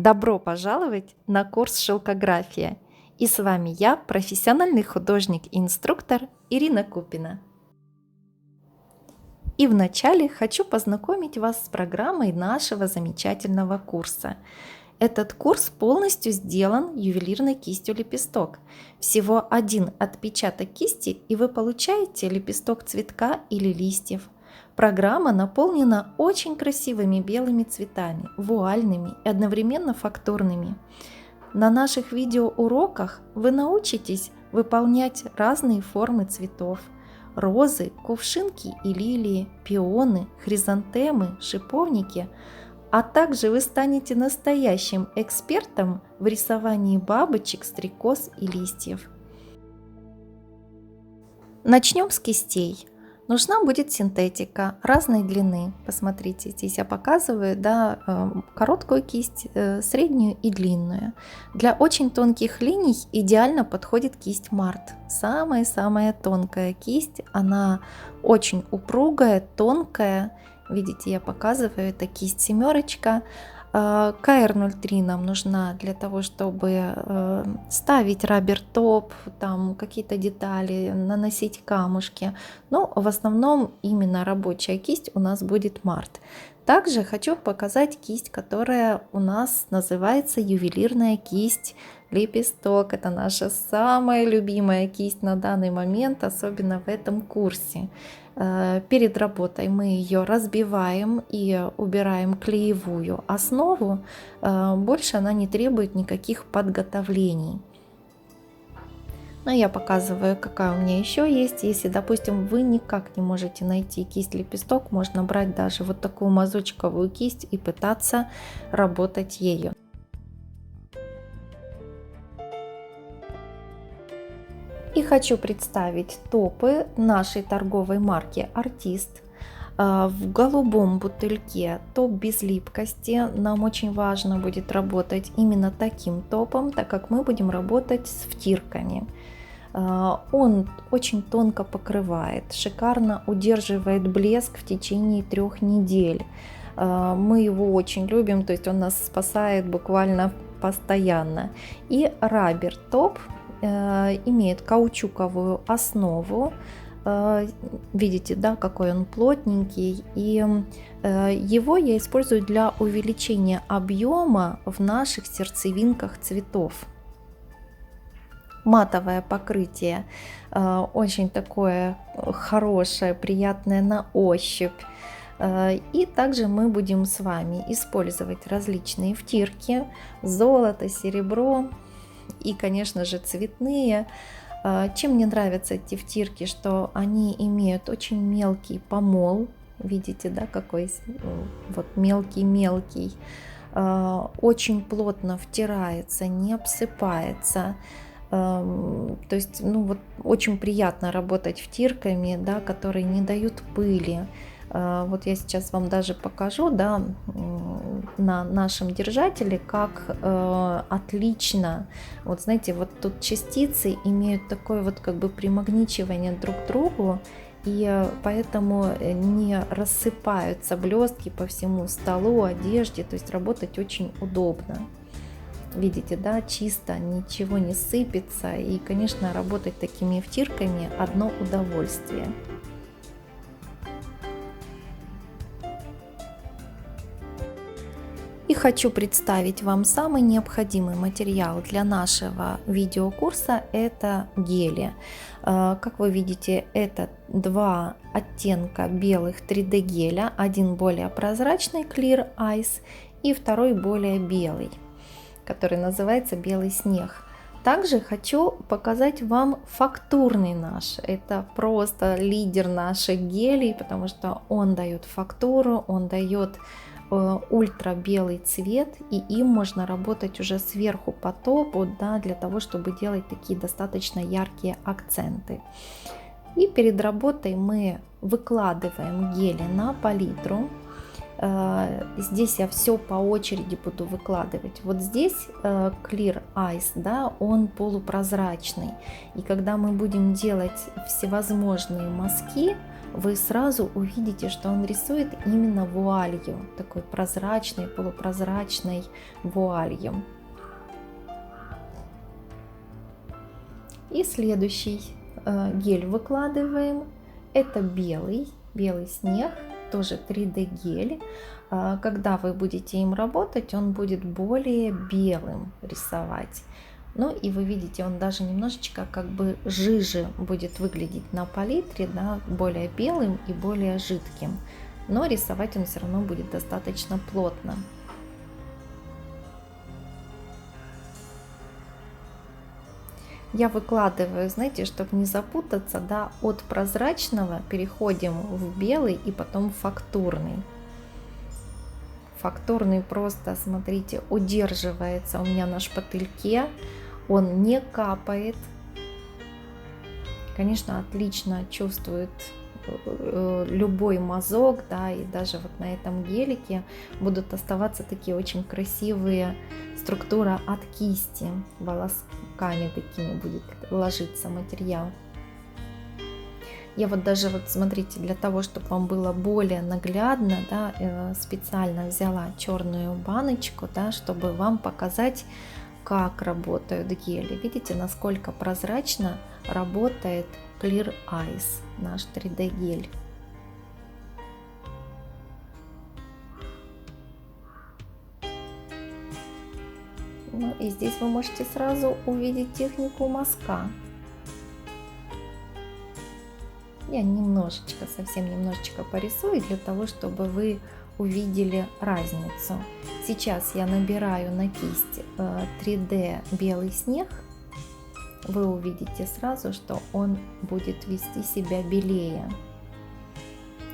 Добро пожаловать на курс шелкография. И с вами я, профессиональный художник и инструктор Ирина Купина. И вначале хочу познакомить вас с программой нашего замечательного курса. Этот курс полностью сделан ювелирной кистью лепесток. Всего один отпечаток кисти, и вы получаете лепесток цветка или листьев. Программа наполнена очень красивыми белыми цветами, вуальными и одновременно фактурными. На наших видеоуроках вы научитесь выполнять разные формы цветов: розы, кувшинки и лилии, пионы, хризантемы, шиповники, а также вы станете настоящим экспертом в рисовании бабочек, стрекоз и листьев. Начнем с кистей. Нужна будет синтетика разной длины. Посмотрите, здесь я показываю, короткую кисть, среднюю и длинную. Для очень тонких линий идеально подходит кисть Март. Самая-самая тонкая кисть, она очень упругая, тонкая. Видите, я показываю, это кисть семерочка. КР-03 нам нужна для того, чтобы ставить раббер-топ, там какие-то детали, наносить камушки. Но в основном именно рабочая кисть у нас будет Март. Также хочу показать кисть, которая у нас называется ювелирная кисть лепесток. Это наша самая любимая кисть на данный момент, особенно в этом курсе. Перед работой мы ее разбиваем и убираем клеевую основу. Больше она не требует никаких подготовлений. Но я показываю, какая у меня еще есть. Если, допустим, вы никак не можете найти кисть лепесток, можно брать даже вот такую мазочковую кисть и пытаться работать ею. И хочу представить топы нашей торговой марки Артист. В голубом бутыльке топ без липкости. Нам очень важно будет работать именно таким топом, так как мы будем работать с втирками. Он очень тонко покрывает, шикарно удерживает блеск в течение 3 недель. Мы его очень любим, то есть он нас спасает буквально постоянно. И раббер топ имеет каучуковую основу. Видите, да, какой он плотненький, и его я использую для увеличения объема в наших сердцевинках цветов. Матовое покрытие, очень такое хорошее, приятное на ощупь. И также мы будем с вами использовать различные втирки: золото, серебро и, конечно же, цветные. Чем мне нравятся эти втирки, что они имеют очень мелкий помол. Видите, да, какой вот мелкий-мелкий. Очень плотно втирается, не обсыпается. То есть, очень приятно работать втирками, да, которые не дают пыли. Вот я сейчас вам даже покажу, да, на нашем держателе, как отлично, вот знаете, вот тут частицы имеют такое вот как бы примагничивание друг к другу, и поэтому не рассыпаются блестки по всему столу, одежде, то есть работать очень удобно. Видите, да, чисто, ничего не сыпется, и, конечно, работать такими втирками одно удовольствие. И хочу представить вам самый необходимый материал для нашего видеокурса – это гели. Как вы видите, это 2 оттенка белых 3D геля, один более прозрачный Clear Ice и второй более белый, который называется белый снег. Также хочу показать вам фактурный наш. Это просто лидер наших гелей, потому что он дает фактуру, он дает ультра белый цвет, и им можно работать уже сверху по топу, да, для того, чтобы делать такие достаточно яркие акценты. И перед работой мы выкладываем гели на палитру. Здесь я все по очереди буду выкладывать. Вот здесь Clear Ice, да, он полупрозрачный. И когда мы будем делать всевозможные мазки, вы сразу увидите, что он рисует именно вуалью, такой прозрачной, полупрозрачной вуалью. И следующий гель выкладываем. Это белый снег, тоже 3D гель. Когда вы будете им работать, он будет более белым рисовать. Ну и вы видите, он даже немножечко как бы жиже будет выглядеть на палитре, да, более белым и более жидким. Но рисовать он все равно будет достаточно плотно. Я выкладываю, знаете, чтобы не запутаться, да, от прозрачного переходим в белый и потом в фактурный. Фактурный просто, смотрите, удерживается у меня на шпательке, он не капает. Конечно, отлично чувствует любой мазок, да, и даже вот на этом гелике будут оставаться такие очень красивые структура от кисти, волосками такими будет ложиться материал. Я вот даже, вот смотрите, для того, чтобы вам было более наглядно, да, специально взяла черную баночку, да, чтобы вам показать, как работают гели. Видите, насколько прозрачно работает Clear Ice, наш 3D гель. Ну и здесь вы можете сразу увидеть технику мазка. Я немножечко, совсем немножечко порисую для того, чтобы вы увидели разницу. Сейчас я набираю на кисть 3D белый снег. Вы увидите сразу, что он будет вести себя белее.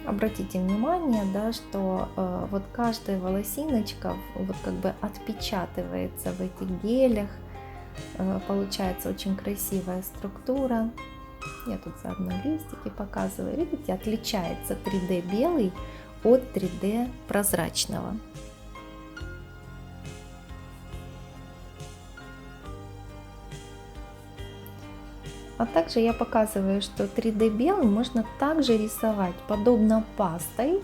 Обратите внимание, да, что вот каждая волосиночка вот как бы отпечатывается в этих гелях. Получается очень красивая структура. Я тут заодно листики показываю. Видите, отличается 3D белый от 3D прозрачного. А также я показываю, что 3D белый можно также рисовать подобно пастой.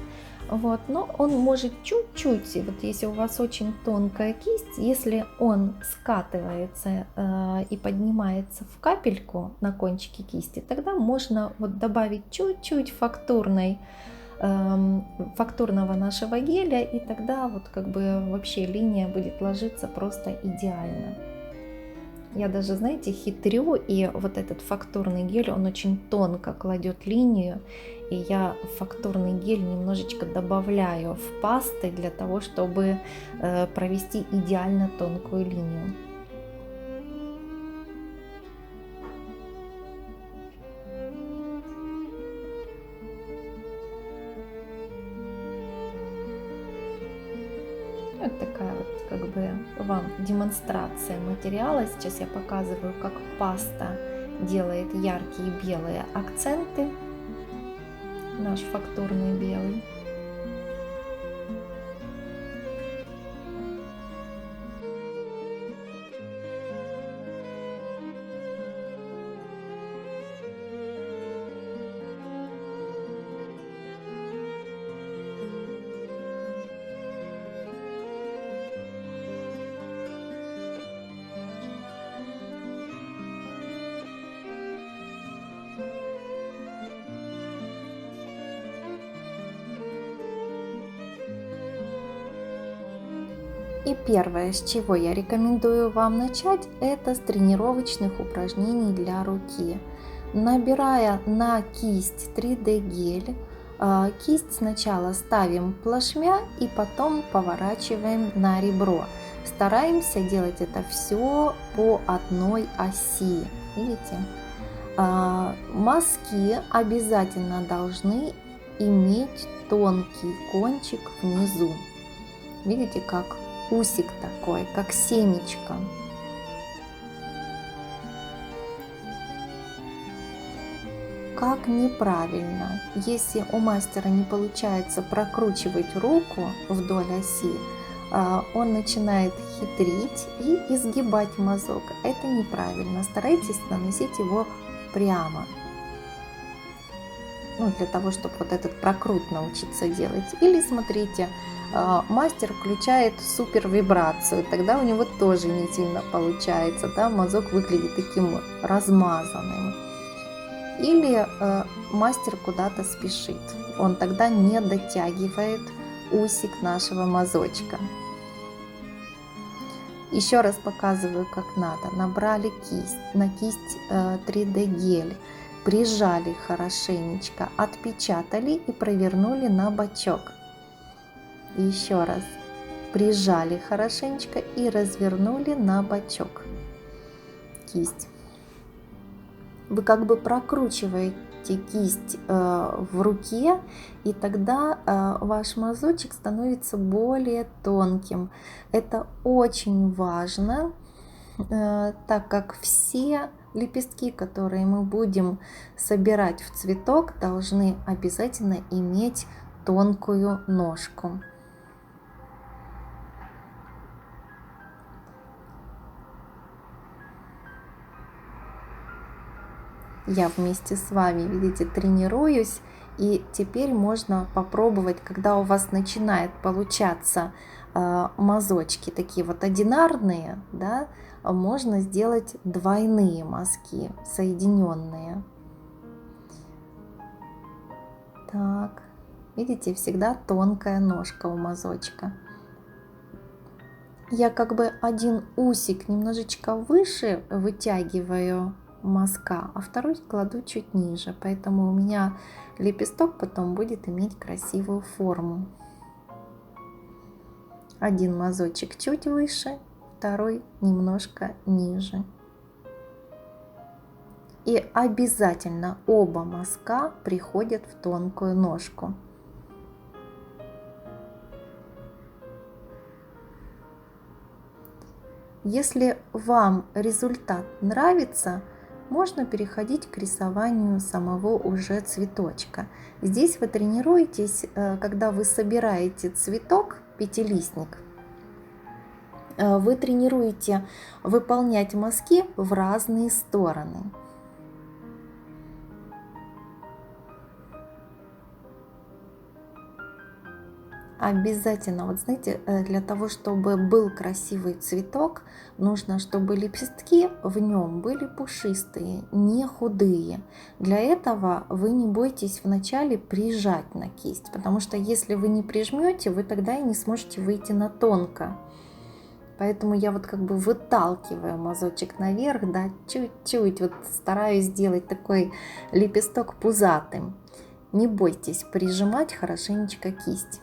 Вот, но он может чуть-чуть, вот если у вас очень тонкая кисть, если он скатывается и поднимается в капельку на кончике кисти, тогда можно вот добавить чуть-чуть фактурного нашего геля, и тогда вот как бы вообще линия будет ложиться просто идеально. Я даже, знаете, хитрю, и вот этот фактурный гель, он очень тонко кладет линию, и я фактурный гель немножечко добавляю в пасты для того, чтобы провести идеально тонкую линию. Вот такая вот как бы вам демонстрация материала. Сейчас я показываю, как паста делает яркие белые акценты. Наш фактурный белый. И первое, с чего я рекомендую вам начать, это с тренировочных упражнений для руки. Набирая на кисть 3D гель, кисть сначала ставим плашмя и потом поворачиваем на ребро. Стараемся делать это все по одной оси. Видите? Мазки обязательно должны иметь тонкий кончик внизу. Видите, как усик такой, как семечко. как неправильно. Если у мастера не получается прокручивать руку вдоль оси, он начинает хитрить и изгибать мазок. Это неправильно. Старайтесь наносить его прямо. Ну, для того, чтобы вот этот прокрут научиться делать. Или смотрите, мастер включает супер вибрацию, тогда у него тоже не сильно получается, да, мазок выглядит таким размазанным. Или мастер куда-то спешит, он тогда не дотягивает усик нашего мазочка. Еще раз показываю, как надо. Набрали кисть, на кисть 3D гель, прижали хорошенечко, отпечатали и провернули на бочок. Еще раз прижали хорошенечко и развернули на бочок кисть. Вы как бы прокручиваете кисть в руке, и тогда ваш мазочек становится более тонким. Это очень важно, так как все лепестки, которые мы будем собирать в цветок, должны обязательно иметь тонкую ножку. Я вместе с вами, видите, тренируюсь, и теперь можно попробовать, когда у вас начинает получаться мазочки такие вот одинарные, да, можно сделать двойные мазки, соединенные. Так, видите, всегда тонкая ножка у мазочка. Я как бы один усик немножечко выше вытягиваю мазка, а второй кладу чуть ниже, поэтому у меня лепесток потом будет иметь красивую форму. Один мазочек чуть выше, второй немножко ниже. И обязательно оба мазка приходят в тонкую ножку. Если вам результат нравится, можно переходить к рисованию самого уже цветочка. Здесь вы тренируетесь, когда вы собираете цветок, пятилистник, вы тренируете выполнять мазки в разные стороны. Обязательно, вот знаете, для того, чтобы был красивый цветок, нужно, чтобы лепестки в нем были пушистые, не худые. Для этого вы не бойтесь вначале прижать на кисть, потому что если вы не прижмете, вы тогда и не сможете выйти на тонко. Поэтому я вот как бы выталкиваю мазочек наверх, да, чуть-чуть, вот стараюсь сделать такой лепесток пузатым. Не бойтесь прижимать хорошенечко кисть.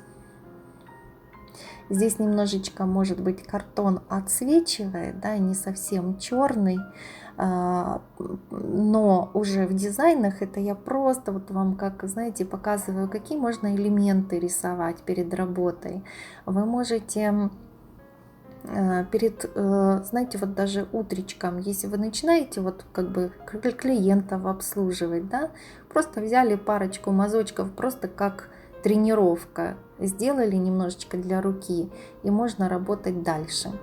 Здесь немножечко, может быть, картон отсвечивает, да, не совсем черный, но уже в дизайнах это я просто вот вам, как знаете, показываю, какие можно элементы рисовать перед работой. Вы можете перед, знаете, вот даже утречком, если вы начинаете вот как бы клиентов обслуживать, да, просто взяли парочку мазочков, просто как тренировка, сделали немножечко для руки, и можно работать дальше.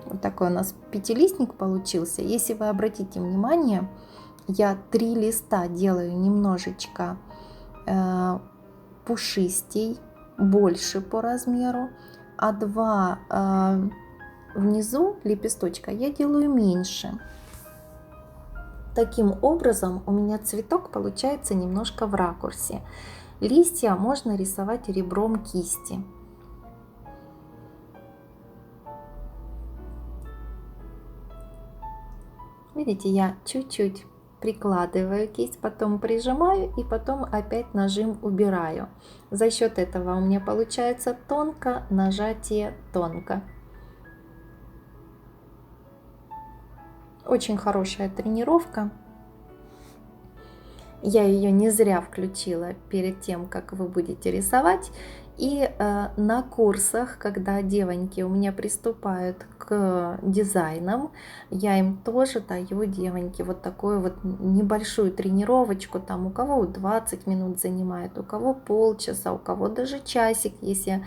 Вот такой у нас пятилистник получился. Если вы обратите внимание, я 3 листа делаю немножечко пушистей, больше по размеру, а 2 внизу лепесточка я делаю меньше. Таким образом у меня цветок получается немножко в ракурсе. Листья можно рисовать ребром кисти. Видите, я чуть-чуть прикладываю кисть, потом прижимаю и потом опять нажим убираю. За счет этого у меня получается тонко, нажатие тонко. Очень хорошая тренировка. Я ее не зря включила перед тем, как вы будете рисовать. И на курсах, когда девоньки у меня приступают к дизайнам, я им тоже даю, девоньки, вот такую вот небольшую тренировочку, там у кого 20 минут занимает, у кого полчаса, у кого даже часик, если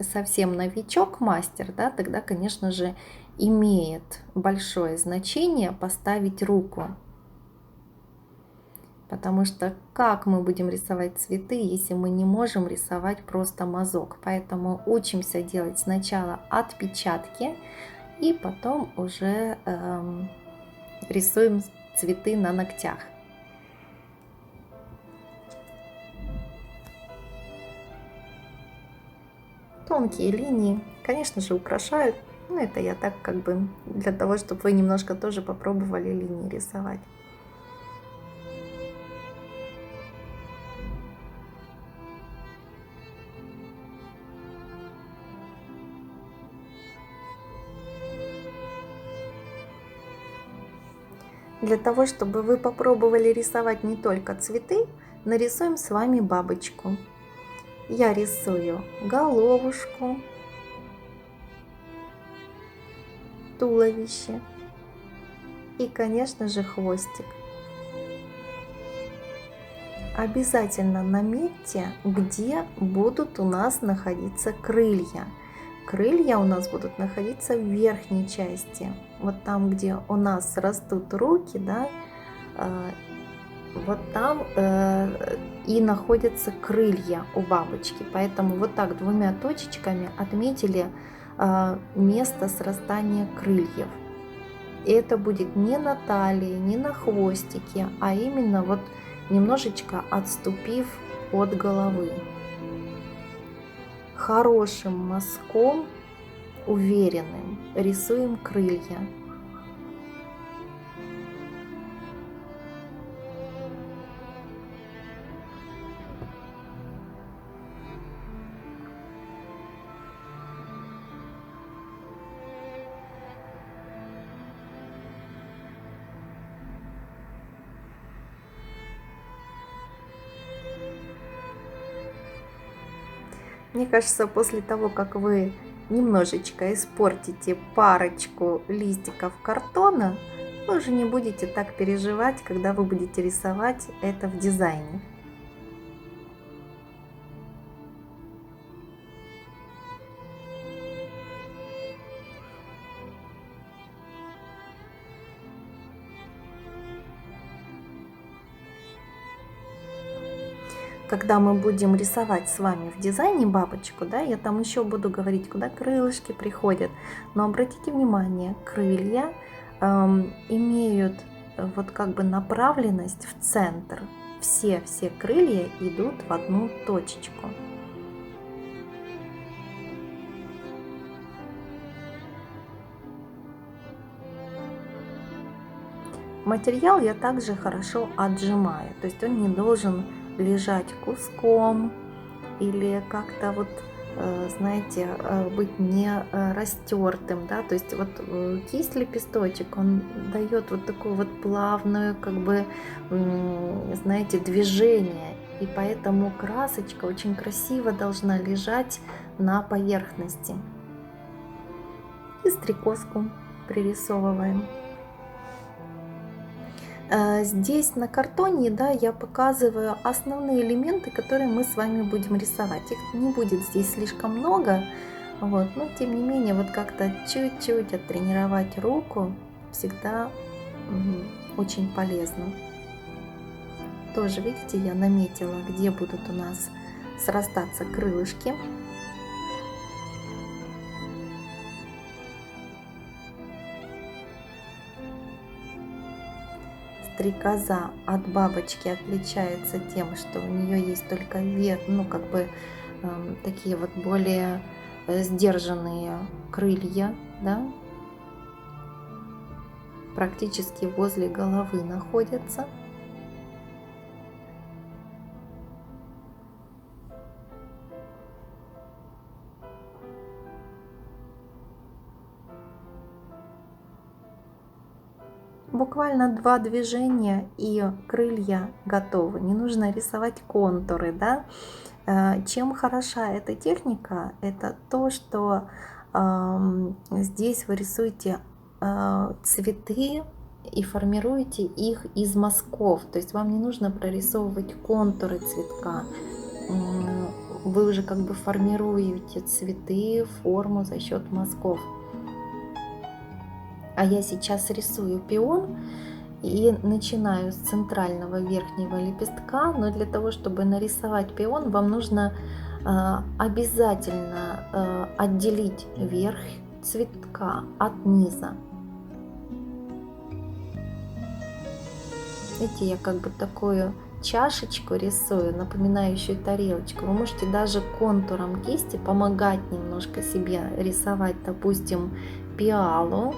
совсем новичок, мастер, да, тогда, конечно же, имеет большое значение поставить руку. Потому что как мы будем рисовать цветы, если мы не можем рисовать просто мазок? Поэтому учимся делать сначала отпечатки и потом уже рисуем цветы на ногтях. Тонкие линии, конечно же, украшают. Но это я так как бы для того, чтобы вы немножко тоже попробовали линии рисовать. Для того, чтобы вы попробовали рисовать не только цветы, нарисуем с вами бабочку. Я рисую головушку, туловище и, конечно же, хвостик. Обязательно наметьте, где будут у нас находиться крылья. Крылья у нас будут находиться в верхней части. Вот там, где у нас растут руки, да, вот там и находятся крылья у бабочки. Поэтому вот так двумя точечками отметили место срастания крыльев. И это будет не на талии, не на хвостике, а именно вот немножечко отступив от головы. Хорошим мазком, уверенным, рисуем крылья. Мне кажется, после того, как вы немножечко испортите парочку листиков картона, вы уже не будете так переживать, когда вы будете рисовать это в дизайне. Когда мы будем рисовать с вами в дизайне бабочку, да, я там еще буду говорить, куда крылышки приходят. Но обратите внимание, крылья имеют вот как бы направленность в центр. Все крылья идут в одну точечку. Материал я также хорошо отжимаю, то есть он не должен лежать куском или как-то вот, знаете, быть не растертым, да, то есть вот кисть лепесточек, он дает вот такую вот плавную, как бы, знаете, движение, и поэтому красочка очень красиво должна лежать на поверхности. И стрекозку пририсовываем. Здесь на картоне, да, я показываю основные элементы, которые мы с вами будем рисовать. Их не будет здесь слишком много, вот, но тем не менее вот как-то чуть-чуть оттренировать руку всегда очень полезно. Тоже, видите, я наметила, где будут у нас срастаться крылышки. Стрекоза от бабочки отличается тем, что у нее есть только ну как бы такие вот более сдержанные крылья, да, практически возле головы находятся. Буквально 2 движения и крылья готовы. Не нужно рисовать контуры, да? Чем хороша эта техника? Это то, что здесь вы рисуете цветы и формируете их из мазков. То есть вам не нужно прорисовывать контуры цветка. Вы уже как бы формируете цветы, форму за счет мазков. А я сейчас рисую пион и начинаю с центрального верхнего лепестка, но для того, чтобы нарисовать пион, вам нужно обязательно отделить верх цветка от низа. Видите, я как бы такую чашечку рисую, напоминающую тарелочку. Вы можете даже контуром кисти помогать немножко себе рисовать, допустим, пиалу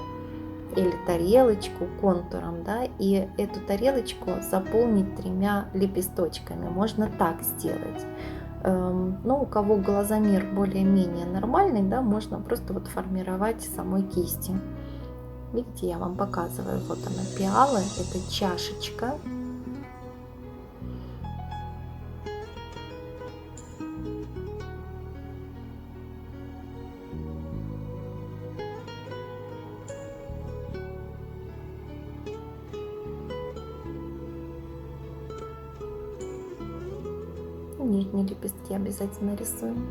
или тарелочку контуром, да, и эту тарелочку заполнить 3 лепесточками. Можно так сделать. Но у кого глазомер более-менее нормальный, да, можно просто вот формировать самой кистью. Видите, я вам показываю, вот она пиала, это чашечка. Нижние лепестки обязательно рисуем.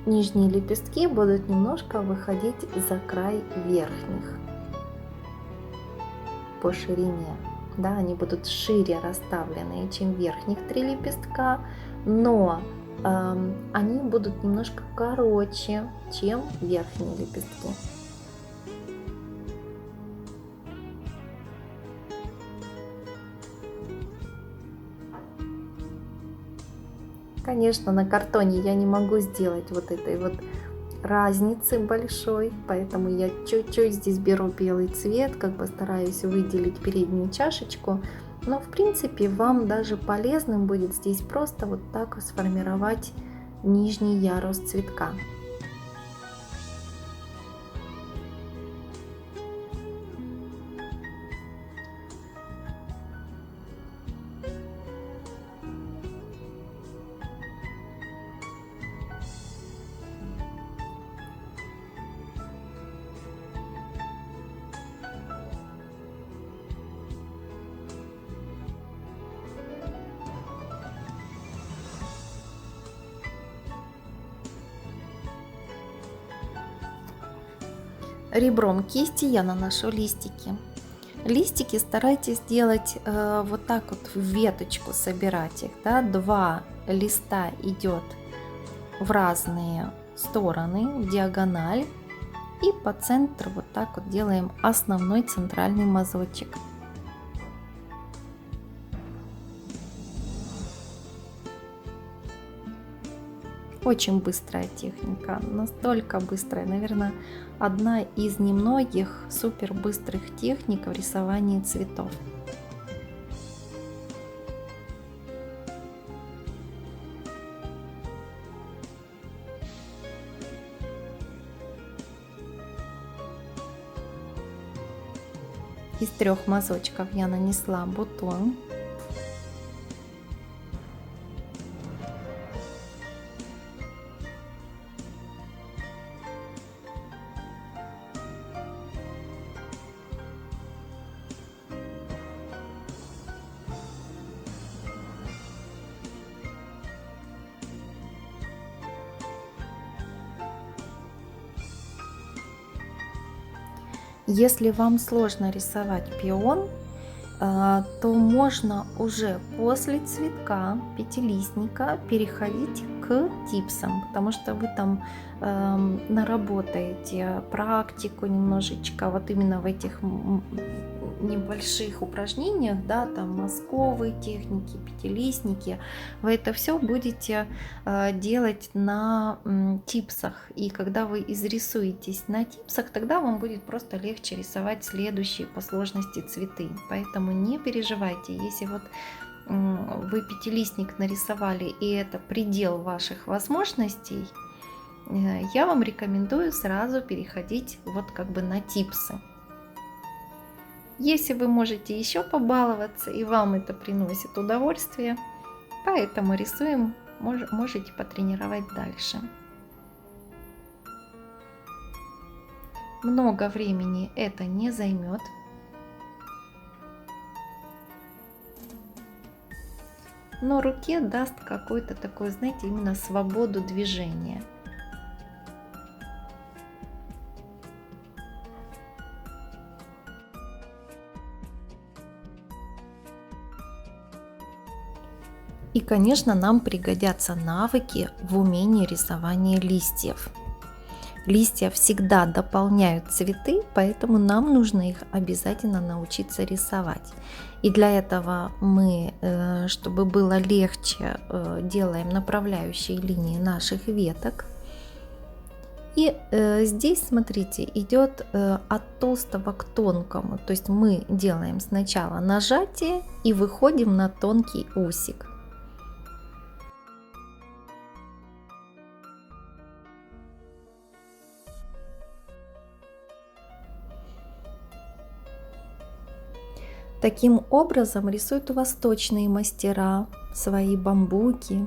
Нижние лепестки будут немножко выходить за край верхних по ширине. Да, они будут шире расставлены, чем верхних 3 лепестка, но они будут немножко короче, чем верхние лепестки. Конечно, на картоне я не могу сделать вот этой вот разницы большой, поэтому я чуть-чуть здесь беру белый цвет, как бы стараюсь выделить переднюю чашечку. Но в принципе вам даже полезным будет здесь просто вот так сформировать нижний ярус цветка. Ребром кисти я наношу листики. Листики старайтесь делать вот так вот в веточку, собирать их. Да? 2 листа идет в разные стороны, в диагональ. И по центру вот так вот делаем основной центральный мазочек. Очень быстрая техника, настолько быстрая, наверное, одна из немногих супер быстрых техник в рисовании цветов. Из 3 мазочков я нанесла бутон. Если вам сложно рисовать пион, то можно уже после цветка пятилистника переходить к типсам, потому что вы там наработаете практику немножечко вот именно в этих небольших упражнениях, да, там мазковые техники, пятилистники, вы это все будете делать на типсах, и когда вы изрисуетесь на типсах, тогда вам будет просто легче рисовать следующие по сложности цветы, поэтому не переживайте, если вот вы пятилистник нарисовали и это предел ваших возможностей, я вам рекомендую сразу переходить вот как бы на типсы. Если вы можете еще побаловаться и вам это приносит удовольствие, поэтому рисуем, можете потренировать дальше. Много времени это не займет. Но руке даст какой-то такой, знаете, именно свободу движения. И, конечно, нам пригодятся навыки в умении рисования листьев. Листья всегда дополняют цветы, поэтому нам нужно их обязательно научиться рисовать. И для этого мы, чтобы было легче, делаем направляющие линии наших веток. И здесь, смотрите, идет от толстого к тонкому. То есть мы делаем сначала нажатие и выходим на тонкий усик. Таким образом рисуют восточные мастера свои бамбуки.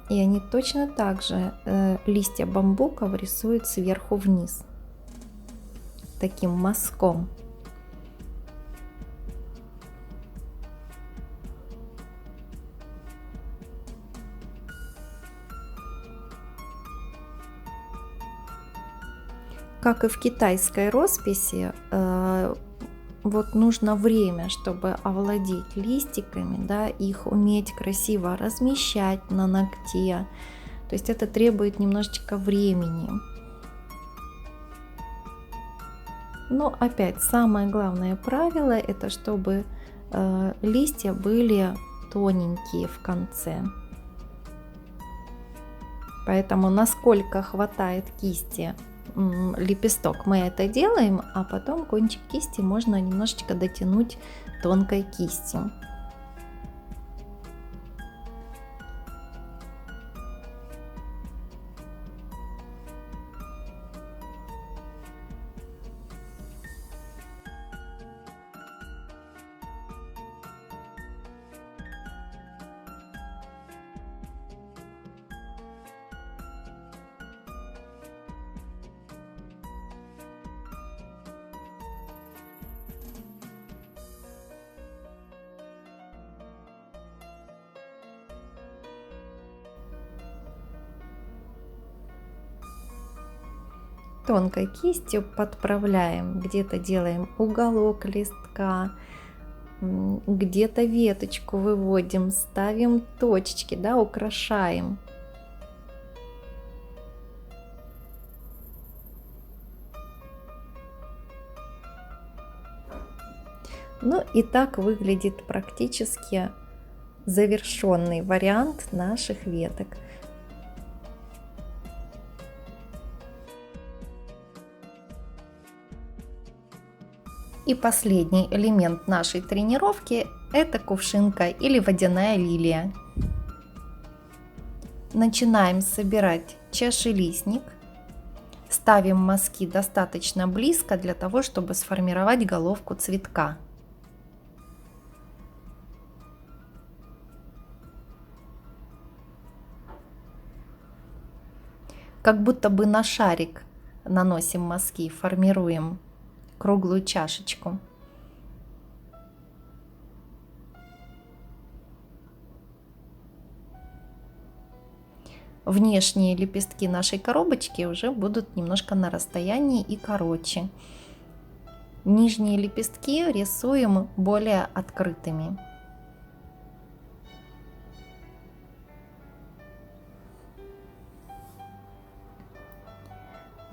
И они точно так же листья бамбуков рисуют сверху вниз, таким мазком. Как и в китайской росписи, вот нужно время, чтобы овладеть листиками, да, их уметь красиво размещать на ногте. То есть это требует немножечко времени. Но опять самое главное правило — это чтобы листья были тоненькие в конце. Поэтому насколько хватает кисти лепесток, мы это делаем, а потом кончик кисти можно немножечко дотянуть тонкой кистью. Тонкой кистью подправляем, где-то делаем уголок листка, где-то веточку выводим, ставим точечки, да, украшаем. Ну и так выглядит практически завершенный вариант наших веток. И последний элемент нашей тренировки — это кувшинка или водяная лилия. Начинаем собирать чашелистник. Ставим мазки достаточно близко для того, чтобы сформировать головку цветка. Как будто бы на шарик наносим мазки, формируем круглую чашечку. Внешние лепестки нашей коробочки уже будут немножко на расстоянии и короче. Нижние лепестки рисуем более открытыми.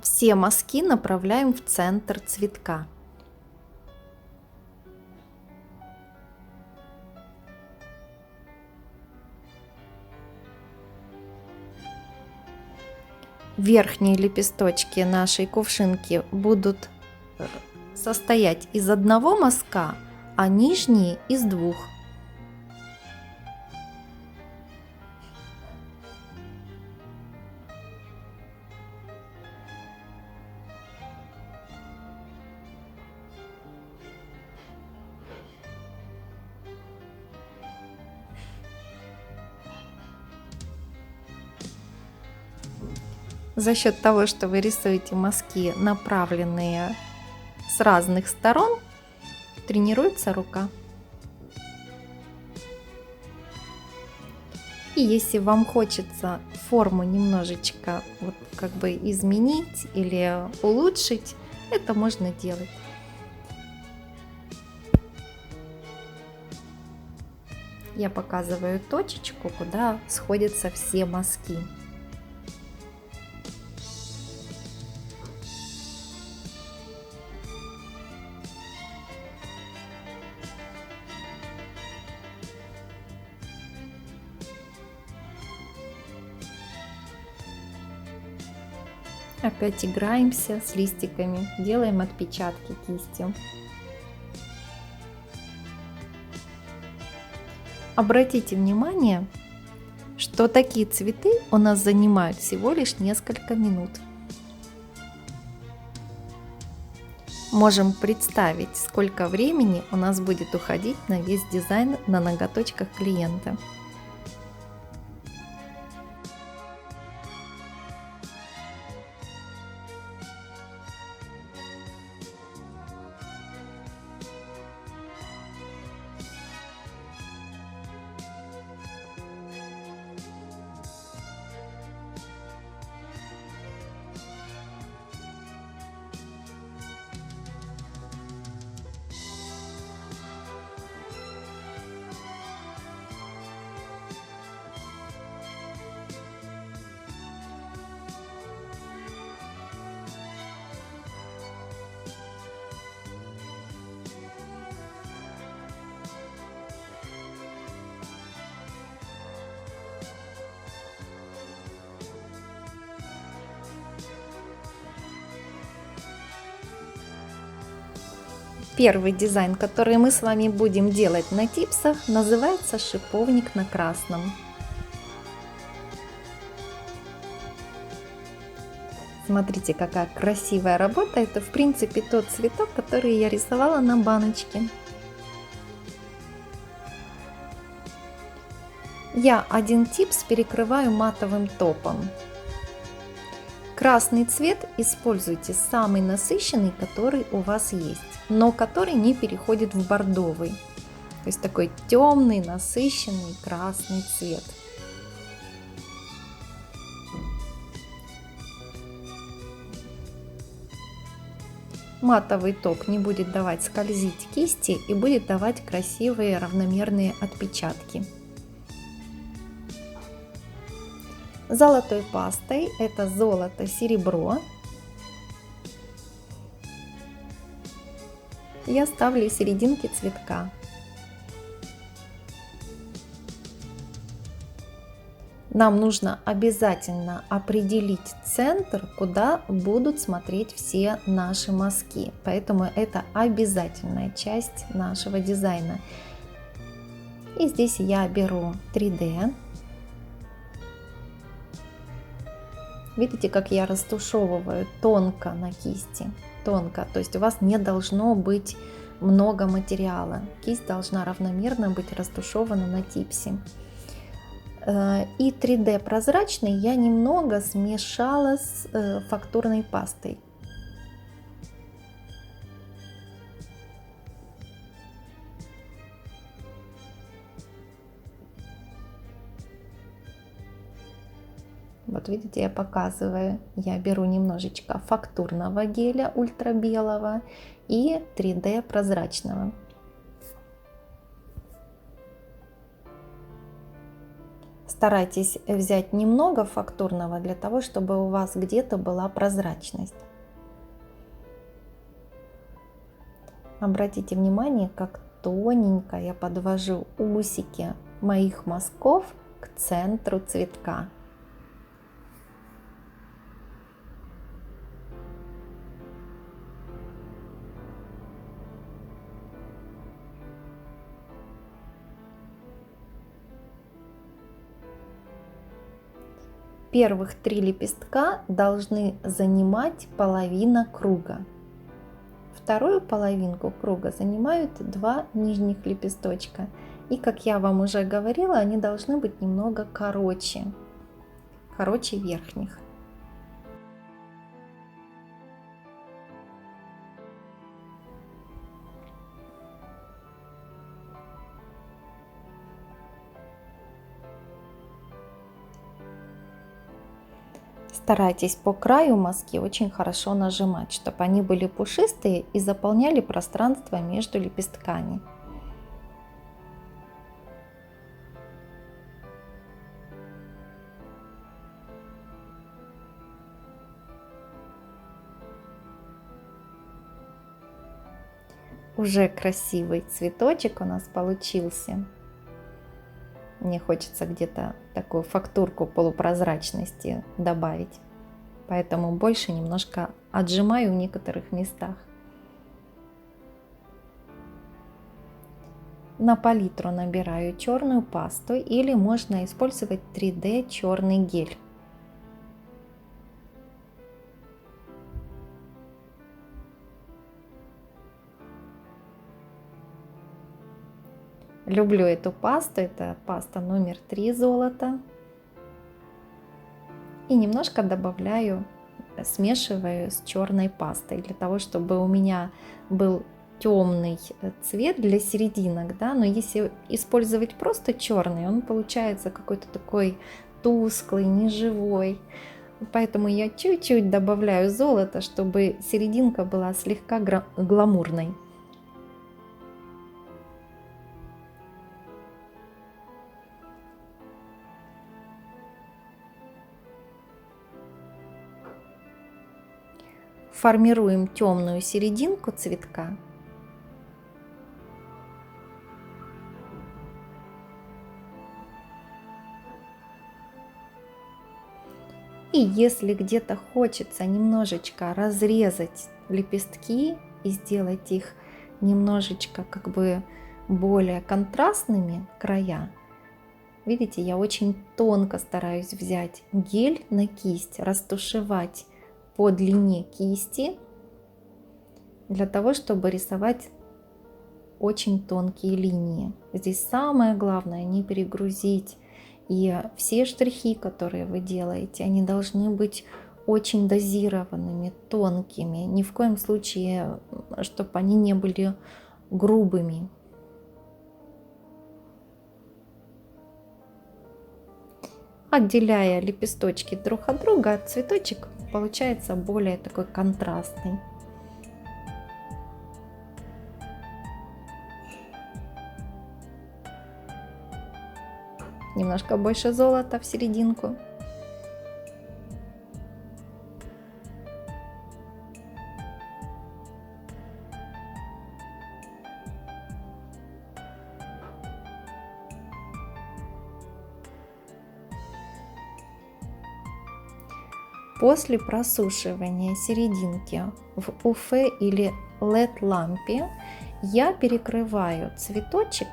Все мазки направляем в центр цветка. Верхние лепесточки нашей кувшинки будут состоять из одного мазка, а нижние из двух. За счет того, что вы рисуете мазки, направленные с разных сторон, тренируется рука. И если вам хочется форму немножечко вот как бы изменить или улучшить, это можно делать. Я показываю точечку, куда сходятся все мазки. Опять играемся с листиками, делаем отпечатки кистью. Обратите внимание, что такие цветы у нас занимают всего лишь несколько минут. Можем представить, сколько времени у нас будет уходить на весь дизайн на ноготочках клиента. Первый дизайн, который мы с вами будем делать на типсах, называется шиповник на красном. Смотрите, какая красивая работа. Это в принципе тот цветок, который я рисовала на баночке. Я один типс перекрываю матовым топом. Красный цвет используйте самый насыщенный, который у вас есть, но который не переходит в бордовый. То есть такой темный, насыщенный красный цвет. Матовый топ не будет давать скользить кисти и будет давать красивые равномерные отпечатки. Золотой пастой это золото-серебро. Я ставлю серединки цветка. Нам нужно обязательно определить центр, куда будут смотреть все наши мазки. Поэтому это обязательная часть нашего дизайна. И здесь я беру 3D. Видите, как я растушевываю тонко на кисти, тонко, то есть у вас не должно быть много материала, кисть должна равномерно быть растушевана на типсе. И 3D прозрачный я немного смешала с фактурной пастой. Вот видите, я показываю, я беру немножечко фактурного геля ультрабелого и 3D прозрачного. Старайтесь взять немного фактурного для того, чтобы у вас где-то была прозрачность. Обратите внимание, как тоненько я подвожу усики моих мазков к центру цветка. Первых 3 лепестка должны занимать половина круга. Вторую половинку круга занимают 2 нижних лепесточка. И, как я вам уже говорила, они должны быть немного короче верхних. Старайтесь по краю мазки очень хорошо нажимать, чтобы они были пушистые и заполняли пространство между лепестками. Уже красивый цветочек у нас получился. Мне хочется где-то такую фактурку полупрозрачности добавить, поэтому больше немножко отжимаю в некоторых местах. На палитру набираю черную пасту или можно использовать 3D черный гель. Люблю эту пасту, это паста номер 3 золото. И немножко добавляю, смешиваю с черной пастой, для того, чтобы у меня был темный цвет для серединок, да, но если использовать просто черный, он получается какой-то такой тусклый, неживой. Поэтому я чуть-чуть добавляю золото, чтобы серединка была слегка гламурной. Формируем темную серединку цветка. И если где-то хочется немножечко разрезать лепестки и сделать их немножечко как бы более контрастными края, видите, я очень тонко стараюсь взять гель на кисть, растушевать по длине кисти, для того, чтобы рисовать очень тонкие линии. Здесь самое главное не перегрузить. И все штрихи, которые вы делаете, они должны быть очень дозированными, тонкими. Ни в коем случае, чтобы они не были грубыми. Отделяя лепесточки друг от друга, цветочек получается более такой контрастный. Немножко больше золота в серединку. После просушивания серединки в УФ или LED лампе я перекрываю цветочек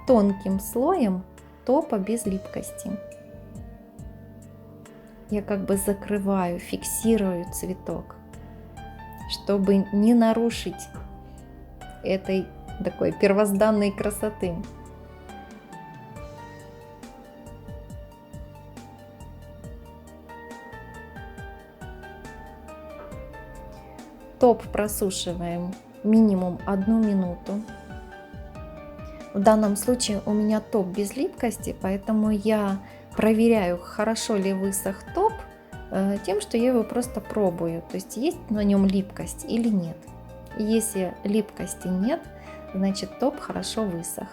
тонким слоем топа без липкости. Я как бы закрываю, фиксирую цветок, чтобы не нарушить этой такой первозданной красоты. Топ просушиваем минимум 1 минуту. В данном случае у меня топ без липкости, поэтому я проверяю, хорошо ли высох топ, тем, что я его просто пробую. То есть есть на нем липкость или нет. Если липкости нет, значит топ хорошо высох.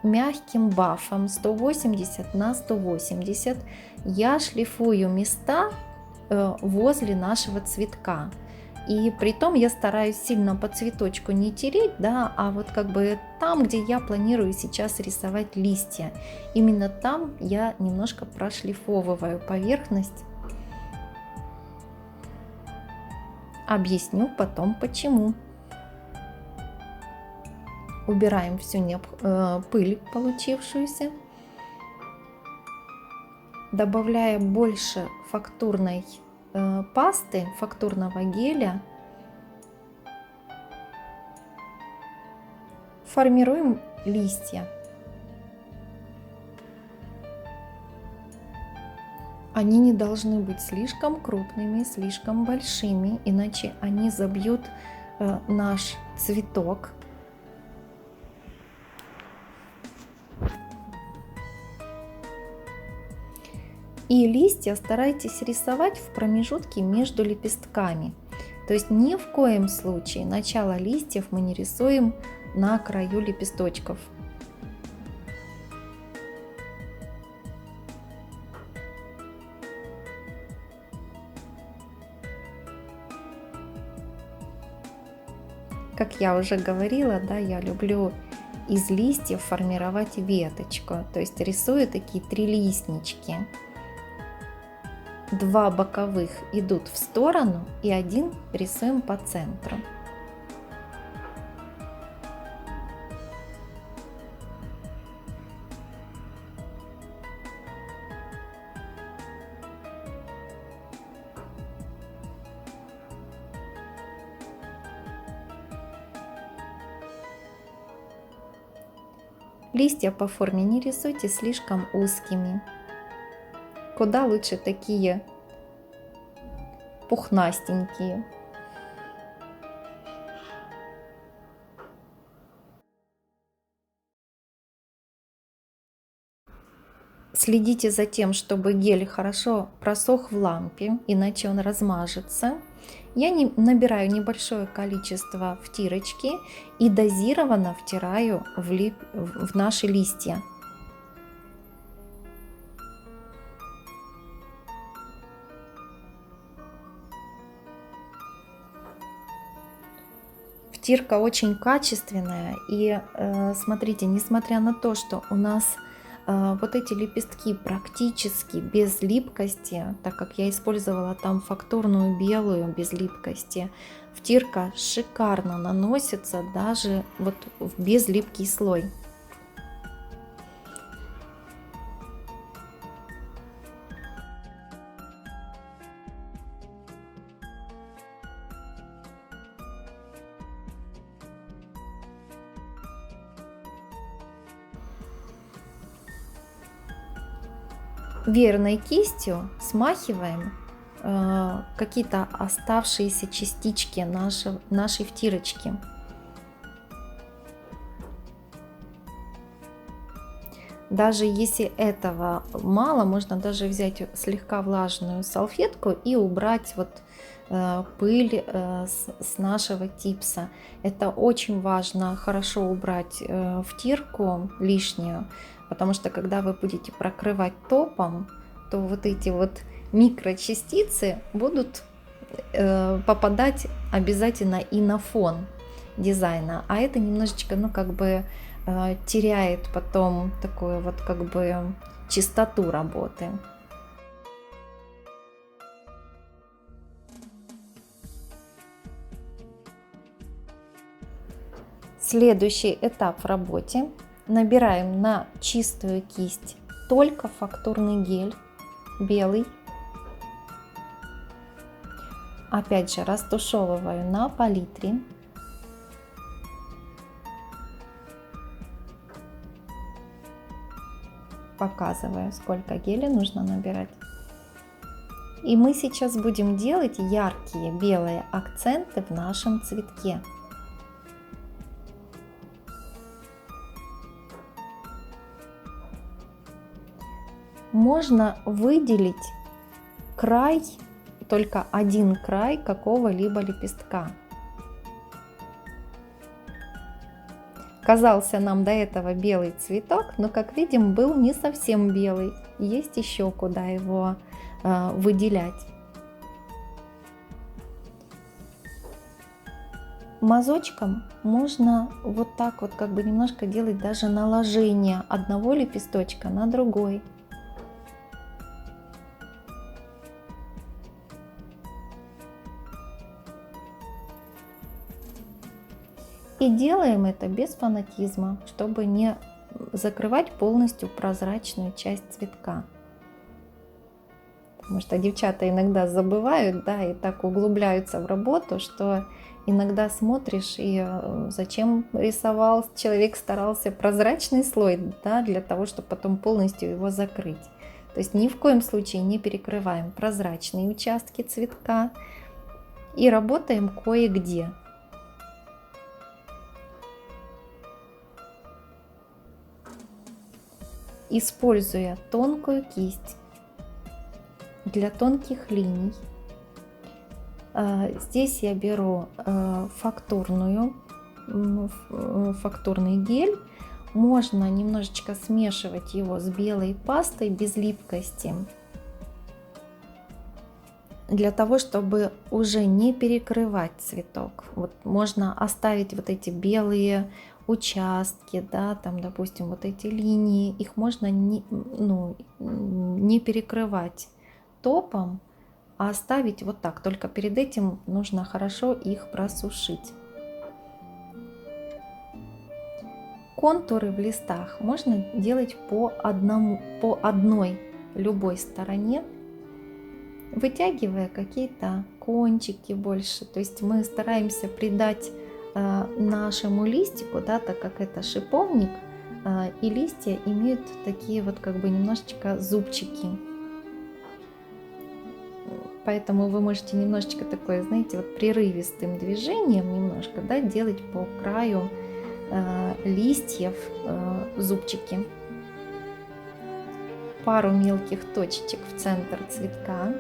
Мягким бафом 180 на 180 я шлифую места возле нашего цветка. И при том я стараюсь сильно по цветочку не тереть, да, а вот как бы там, где я планирую сейчас рисовать листья, именно там я немножко прошлифовываю поверхность. Объясню потом почему. Убираем всю пыль получившуюся, добавляя больше фактурной пасты, фактурного геля, формируем листья. Они не должны быть слишком крупными, слишком большими, иначе они забьют наш цветок. И листья старайтесь рисовать в промежутке между лепестками. То есть ни в коем случае начало листьев мы не рисуем на краю лепесточков. Как я уже говорила, да, я люблю из листьев формировать веточку. То есть рисую такие трилистнички. Два боковых идут в сторону и один рисуем по центру. Листья по форме не рисуйте слишком узкими. Куда лучше такие пухнастенькие. Следите за тем, чтобы гель хорошо просох в лампе, иначе он размажется. Я набираю небольшое количество втирочки и дозированно втираю в наши листья. Втирка очень качественная, и смотрите, несмотря на то, что у нас вот эти лепестки практически без липкости, так как я использовала там фактурную белую без липкости, втирка шикарно наносится даже вот в безлипкий слой. Верной кистью смахиваем какие-то оставшиеся частички нашей втирочки. Даже если этого мало, можно даже взять слегка влажную салфетку и убрать вот пыль с нашего типса. Это очень важно, хорошо убрать втирку лишнюю, потому что когда вы будете прокрывать топом, то вот эти вот микрочастицы будут попадать обязательно и на фон дизайна, а это немножечко, ну, как бы теряет потом такую вот как бы чистоту работы. Следующий этап в работе. Набираем на чистую кисть только фактурный гель белый. Опять же растушевываю на палитре. Показываю, сколько геля нужно набирать. И мы сейчас будем делать яркие белые акценты в нашем цветке. Можно выделить край, только один край какого-либо лепестка. Казался нам до этого белый цветок, но, как видим, был не совсем белый. Есть еще куда его выделять. Мазочком можно вот так вот как бы немножко делать даже наложение одного лепесточка на другой. И делаем это без фанатизма, чтобы не закрывать полностью прозрачную часть цветка. Потому что девчата иногда забывают, да, и так углубляются в работу, что иногда смотришь, и зачем рисовал человек, старался прозрачный слой, да, для того, чтобы потом полностью его закрыть. То есть ни в коем случае не перекрываем прозрачные участки цветка и работаем кое-где. Используя тонкую кисть, для тонких линий. Здесь я беру фактурный гель. Можно немножечко смешивать его с белой пастой без липкости, для того, чтобы уже не перекрывать цветок. Вот можно оставить вот эти белые участки, да, там, допустим, вот эти линии, их можно не перекрывать топом, а оставить вот так. Только перед этим нужно хорошо их просушить. Контуры в листах можно делать по одной любой стороне, вытягивая какие-то кончики больше. То есть мы стараемся придать нашему листику, да, так как это шиповник, и листья имеют такие вот как бы немножечко зубчики. Поэтому вы можете немножечко такое, знаете, вот прерывистым движением немножко, да, делать по краю листьев зубчики. Пару мелких точечек в центр цветка.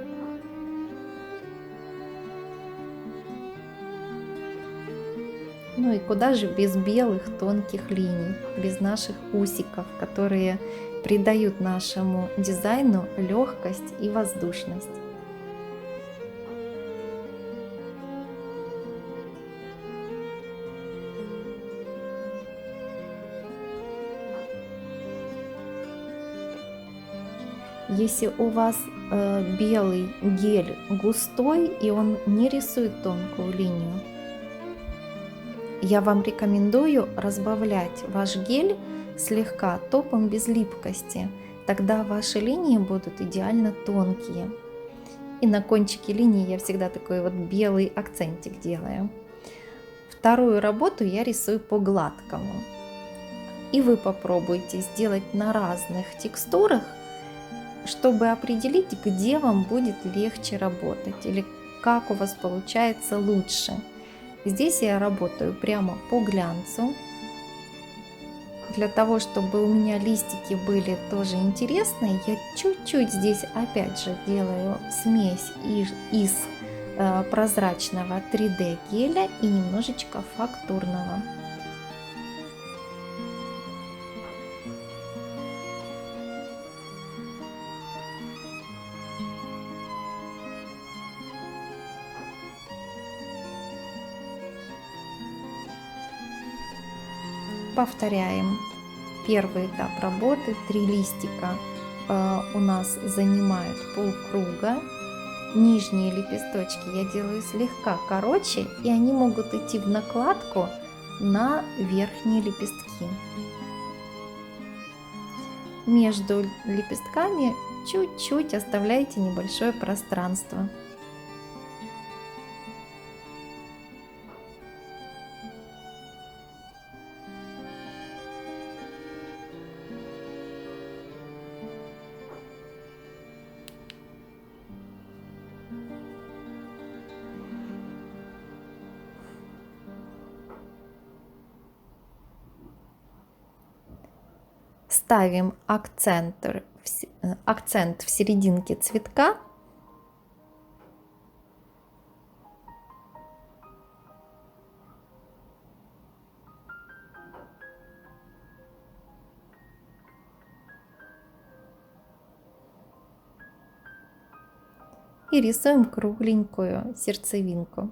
Ну и куда же без белых тонких линий, без наших усиков, которые придают нашему дизайну легкость и воздушность. Если у вас белый гель густой и он не рисует тонкую линию, я вам рекомендую разбавлять ваш гель слегка топом без липкости. Тогда ваши линии будут идеально тонкие. И на кончике линии я всегда такой вот белый акцентик делаю. Вторую работу я рисую по гладкому. И вы попробуйте сделать на разных текстурах, чтобы определить, где вам будет легче работать или как у вас получается лучше. Здесь я работаю прямо по глянцу, для того, чтобы у меня листики были тоже интересные. Я чуть-чуть здесь опять же делаю смесь из прозрачного 3D геля и немножечко фактурного. Повторяем первый этап работы. 3 листика у нас занимают полкруга. Нижние лепесточки я делаю слегка короче, и они могут идти в накладку на верхние лепестки. Между лепестками чуть-чуть оставляйте небольшое пространство. Ставим акцент в серединке цветка. И рисуем кругленькую сердцевинку.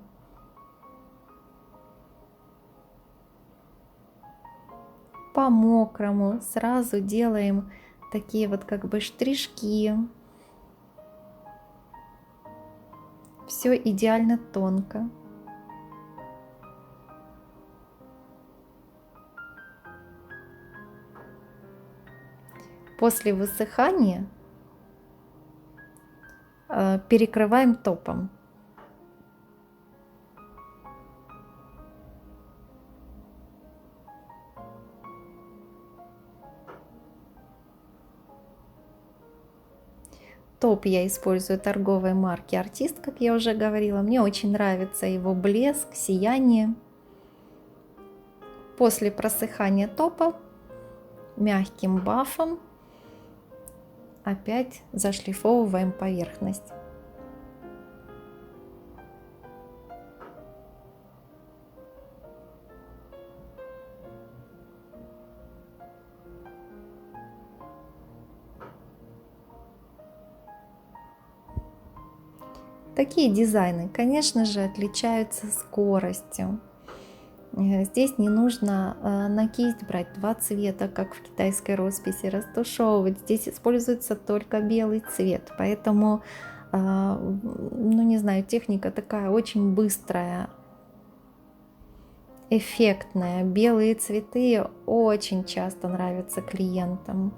По мокрому сразу делаем такие вот как бы штришки. Все идеально тонко. После высыхания перекрываем топом. Топ я использую торговой марки Артист, как я уже говорила. Мне очень нравится его блеск, сияние. После просыхания топа мягким бафом опять зашлифовываем поверхность. Такие дизайны, конечно же, отличаются скоростью. Здесь не нужно на кисть брать два цвета, как в китайской росписи, растушевывать. Здесь используется только белый цвет, поэтому, ну не знаю, техника такая очень быстрая, эффектная. Белые цветы очень часто нравятся клиентам.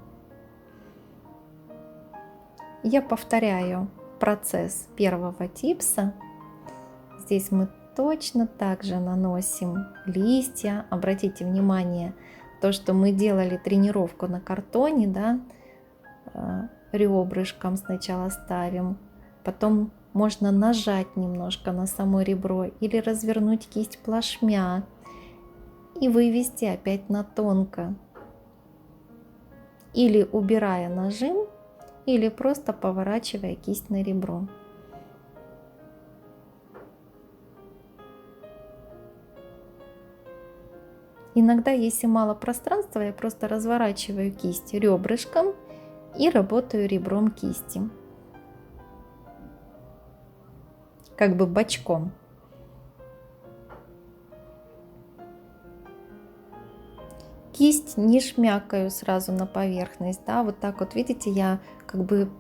Я повторяю процесс первого типса. Здесь мы точно так же наносим листья. Обратите внимание, то, что мы делали тренировку на картоне, да, ребрышком сначала ставим, потом можно нажать немножко на само ребро или развернуть кисть плашмя и вывести опять на тонко. Или убирая нажим, или просто поворачивая кисть на ребро. Иногда, если мало пространства, я просто разворачиваю кисть ребрышком и работаю ребром кисти, как бы бочком. Кисть не шмякаю сразу на поверхность, да, вот так вот, видите, я как бы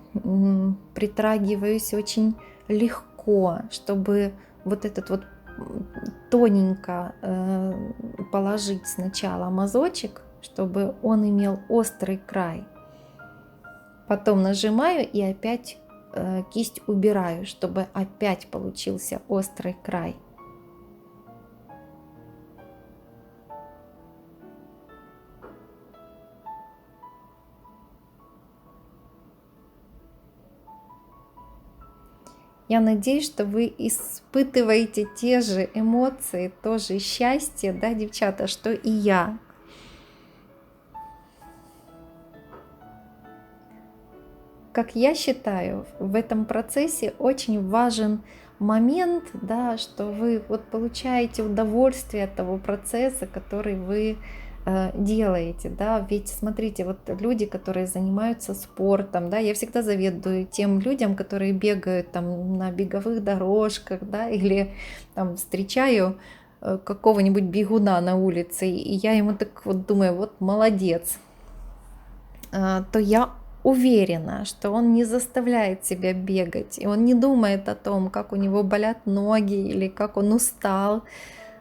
притрагиваюсь очень легко, чтобы вот этот вот тоненько положить сначала мазочек, чтобы он имел острый край. Потом нажимаю и опять кисть убираю, чтобы опять получился острый край. Я надеюсь, что вы испытываете те же эмоции, тоже счастье, да, девчата, что и я. Как я считаю, в этом процессе очень важен момент, да, что вы вот получаете удовольствие от того процесса, который вы делаете, да, ведь смотрите, вот люди, которые занимаются спортом, да, я всегда завидую тем людям, которые бегают там на беговых дорожках, да, или там встречаю какого-нибудь бегуна на улице, и я ему так вот думаю, вот молодец, то я уверена, что он не заставляет себя бегать, и он не думает о том, как у него болят ноги или как он устал.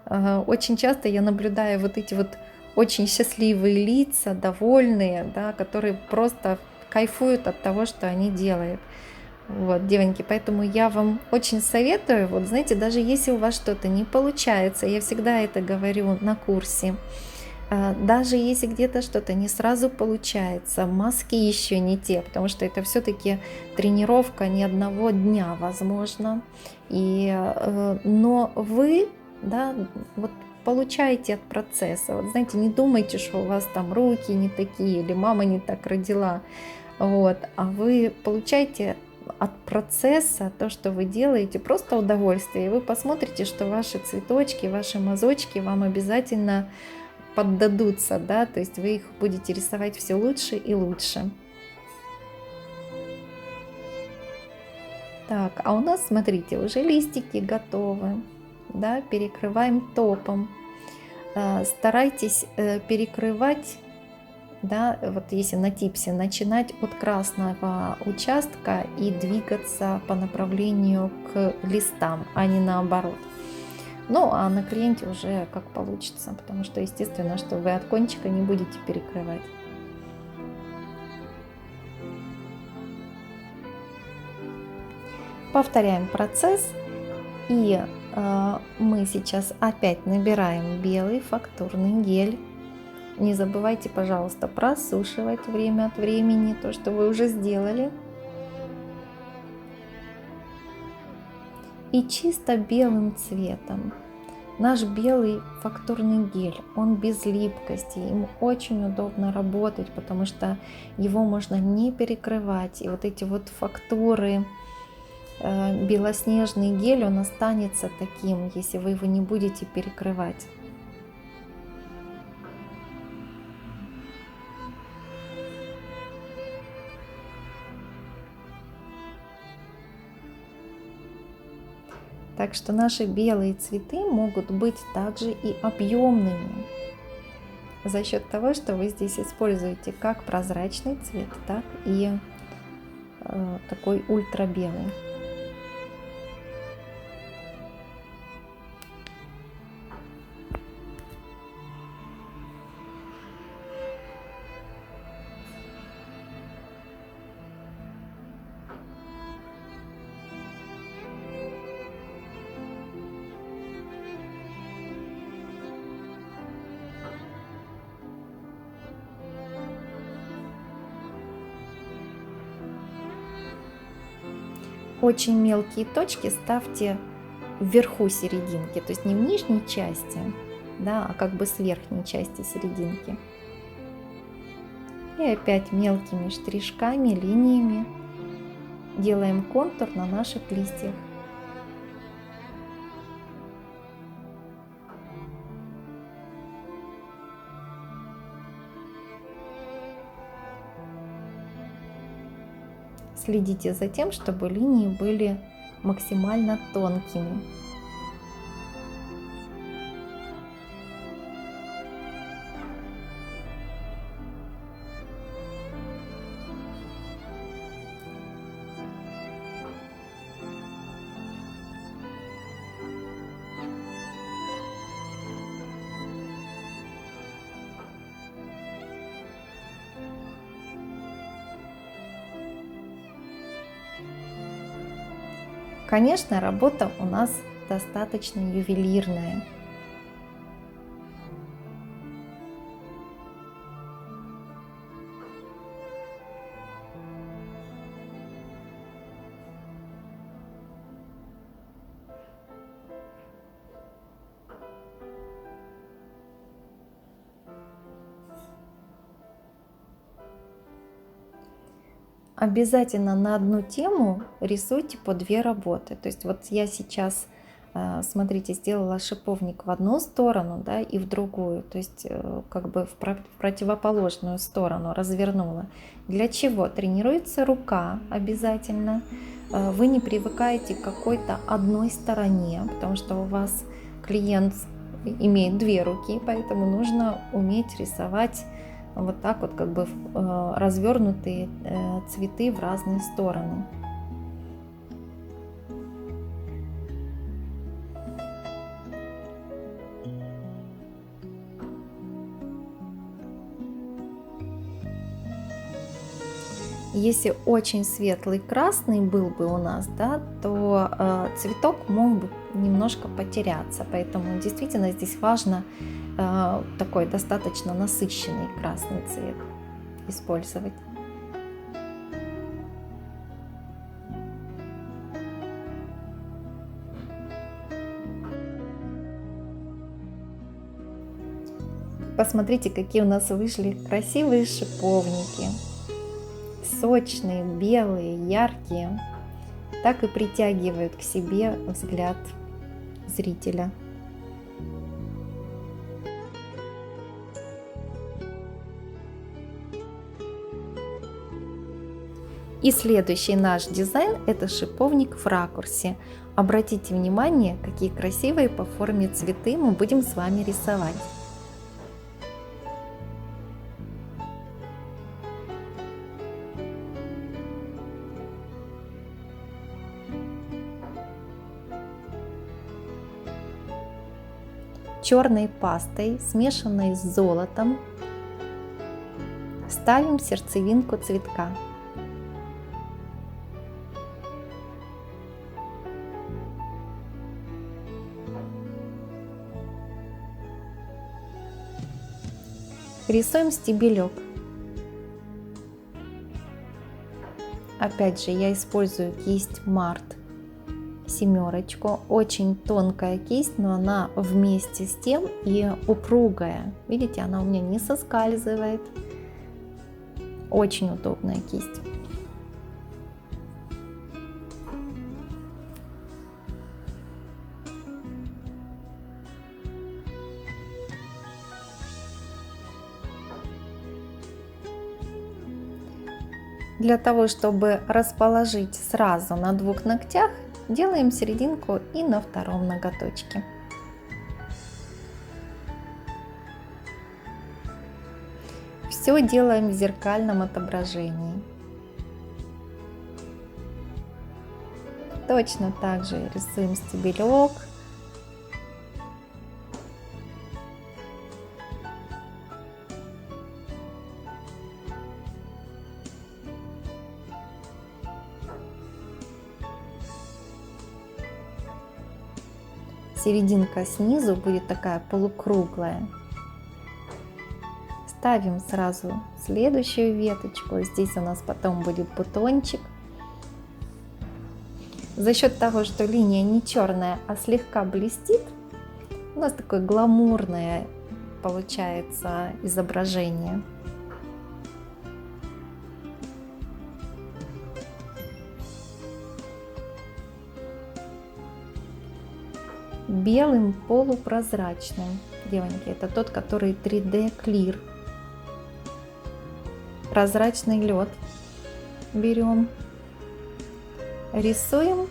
Очень часто я наблюдаю вот эти вот очень счастливые лица, довольные, да, которые просто кайфуют от того, что они делают. Вот, девоньки, поэтому я вам очень советую, вот знаете, даже если у вас что-то не получается, я всегда это говорю на курсе, даже если где-то что-то не сразу получается, мазки еще не те, потому что это все-таки тренировка не одного дня, возможно, но вы, да, вот получаете от процесса. Вот знаете, не думайте, что у вас там руки не такие или мама не так родила, вот, а вы получаете от процесса то, что вы делаете, просто удовольствие. И вы посмотрите, что ваши цветочки, ваши мазочки вам обязательно поддадутся, да, то есть вы их будете рисовать все лучше и лучше. Так, а у нас, смотрите, уже листики готовы, да, перекрываем топом. Старайтесь перекрывать, да, вот если на типсе, начинать от красного участка и двигаться по направлению к листам, а не наоборот. Ну, а на клиенте уже как получится, потому что, естественно, что вы от кончика не будете перекрывать. Повторяем процесс, и мы сейчас опять набираем белый фактурный гель. Не забывайте, пожалуйста, просушивать время от времени то, что вы уже сделали. И чисто белым цветом Наш белый фактурный гель, он без липкости, им очень удобно работать, потому что его можно не перекрывать. И вот эти вот фактуры, белоснежный гель, он останется таким, если вы его не будете перекрывать. Так что наши белые цветы могут быть также и объемными за счет того, что вы здесь используете как прозрачный цвет, так и такой ультрабелый. Очень мелкие точки ставьте вверху серединки, то есть не в нижней части, да, а как бы с верхней части серединки. И опять мелкими штришками, линиями делаем контур на наших листьях. Следите за тем, чтобы линии были максимально тонкими. Конечно, работа у нас достаточно ювелирная. Обязательно на одну тему рисуйте по 2 работы. То есть вот я сейчас, смотрите, сделала шиповник в одну сторону, да, и в другую, то есть как бы в противоположную сторону развернула. Для чего? Тренируется рука обязательно. Вы не привыкаете к какой-то одной стороне, потому что у вас клиент имеет 2 руки, поэтому нужно уметь рисовать вот так вот, как бы развернутые цветы в разные стороны. Если очень светлый красный был бы у нас, да, то цветок мог бы немножко потеряться, поэтому действительно здесь важно такой достаточно насыщенный красный цвет использовать. Посмотрите, какие у нас вышли красивые шиповники. Сочные, белые, яркие. Так и притягивают к себе взгляд зрителя. И следующий наш дизайн — это шиповник в ракурсе. Обратите внимание, какие красивые по форме цветы мы будем с вами рисовать. Черной пастой, смешанной с золотом, ставим сердцевинку цветка. Рисуем стебелек. Опять же, я использую кисть Март семерочку. Очень тонкая кисть, но она вместе с тем и упругая. Видите, она у меня не соскальзывает. Очень удобная кисть. Для того, чтобы расположить сразу на двух ногтях, делаем серединку и на втором ноготочке. Все делаем в зеркальном отображении. Точно так же рисуем стебелек. Серединка снизу будет такая полукруглая. Ставим сразу следующую веточку. Здесь у нас потом будет бутончик. За счет того, что линия не черная, а слегка блестит, у нас такое гламурное получается изображение. Белым полупрозрачным, девоньки, это тот, который 3D Clear. Прозрачный лед берем, рисуем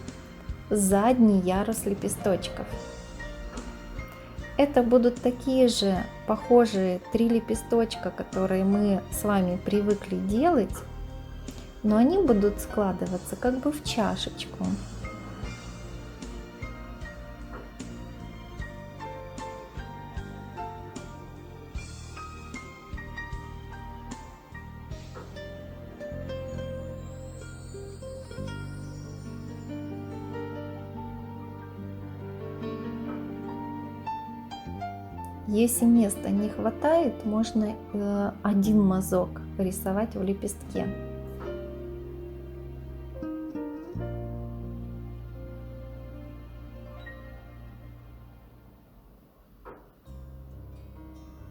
задний ярус лепесточков. Это будут такие же похожие 3 лепесточка, которые мы с вами привыкли делать, но они будут складываться как бы в чашечку. Если места не хватает, можно один мазок рисовать в лепестке.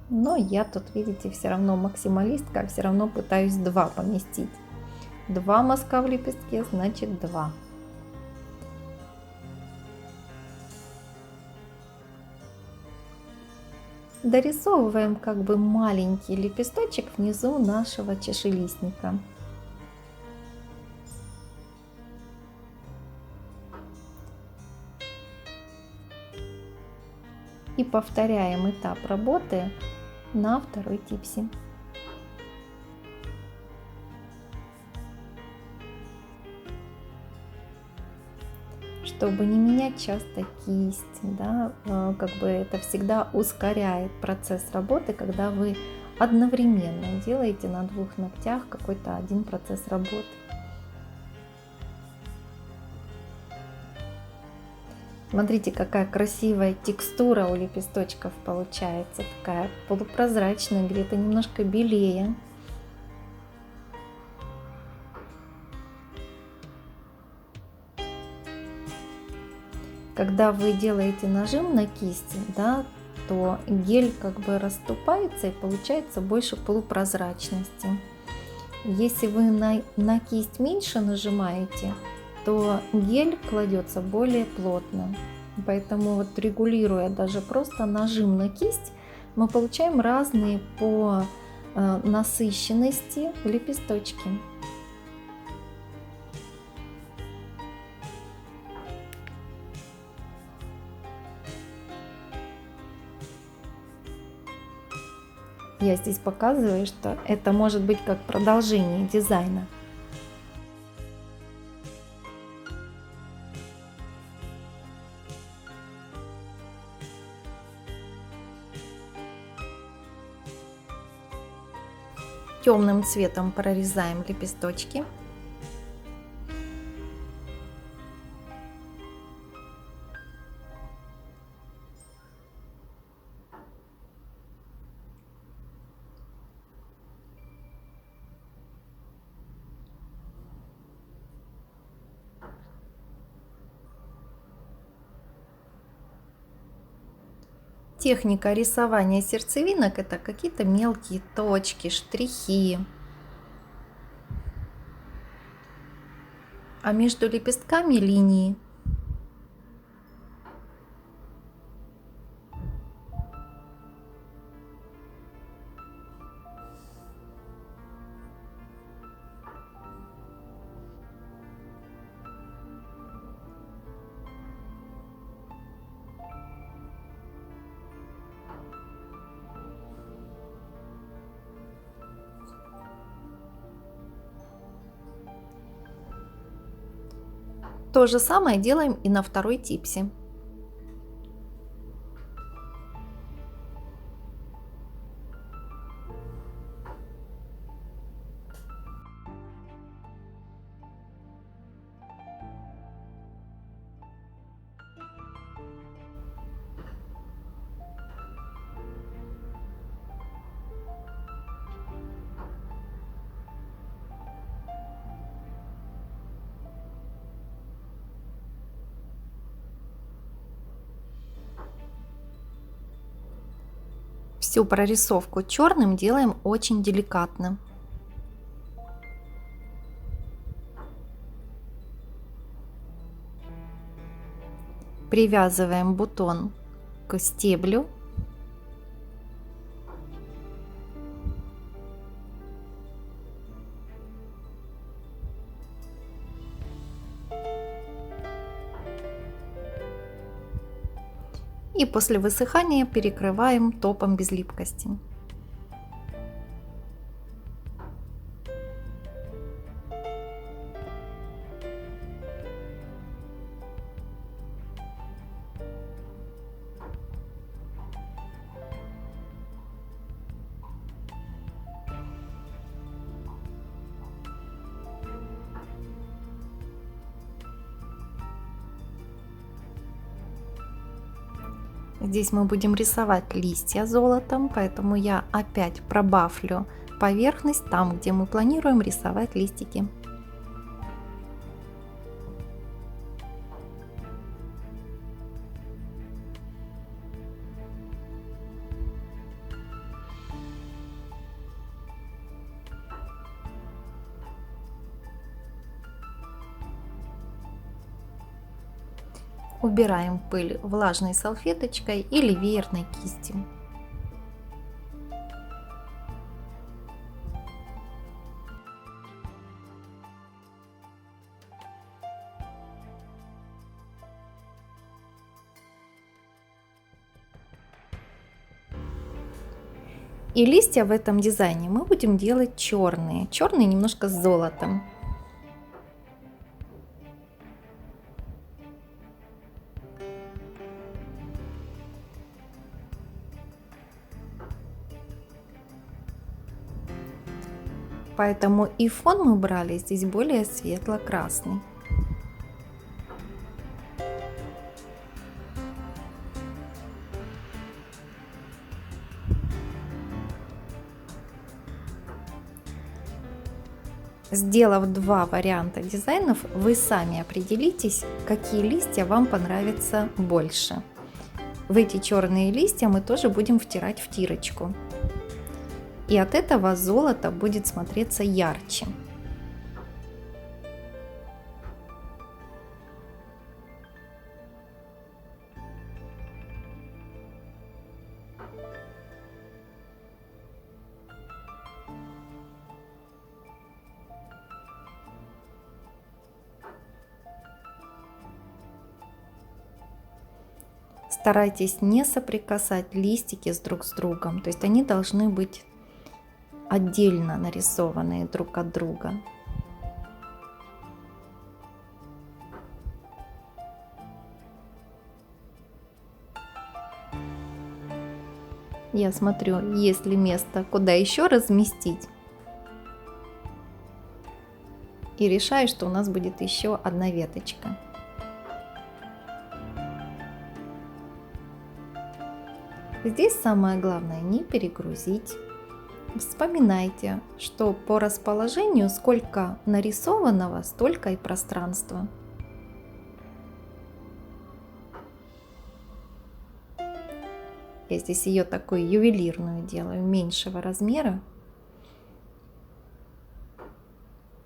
Но я тут, видите, все равно максималистка, все равно пытаюсь 2 поместить. 2 мазка в лепестке, значит 2. Дорисовываем как бы маленький лепесточек внизу нашего чашелистника. И повторяем этап работы на второй типсе. Чтобы не менять часто кисть, да, как бы это всегда ускоряет процесс работы, когда вы одновременно делаете на 2 ногтях какой-то один процесс работы. Смотрите, какая красивая текстура у лепесточков получается, такая полупрозрачная, где-то немножко белее. Когда вы делаете нажим на кисть, да, то гель как бы расступается и получается больше полупрозрачности. Если вы на кисть меньше нажимаете, то гель кладется более плотно. Поэтому вот регулируя даже просто нажим на кисть, мы получаем разные по насыщенности лепесточки. Я здесь показываю, что это может быть как продолжение дизайна. Темным цветом прорезаем лепесточки. Техника рисования сердцевинок — это какие-то мелкие точки, штрихи. А между лепестками линии. То же самое делаем и на второй типсе. Всю прорисовку черным делаем очень деликатно. Привязываем бутон к стеблю. И после высыхания перекрываем топом без липкости. Здесь мы будем рисовать листья золотом, поэтому я опять пробафлю поверхность там, где мы планируем рисовать листики. Убираем пыль влажной салфеточкой или веерной кистью. И листья в этом дизайне мы будем делать черные. Черные немножко с золотом. Поэтому и фон мы брали здесь более светло-красный. Сделав два варианта дизайнов, вы сами определитесь, какие листья вам понравятся больше. В эти черные листья мы тоже будем втирать втирочку. И от этого золото будет смотреться ярче. Старайтесь не соприкасать листики друг с другом, то есть они должны быть отдельно нарисованные друг от друга. Я смотрю, есть ли место, куда еще разместить. И решаю, что у нас будет еще одна веточка. Здесь самое главное не перегрузить. Вспоминайте, что по расположению сколько нарисованного, столько и пространства. Я здесь ее такую ювелирную делаю, меньшего размера.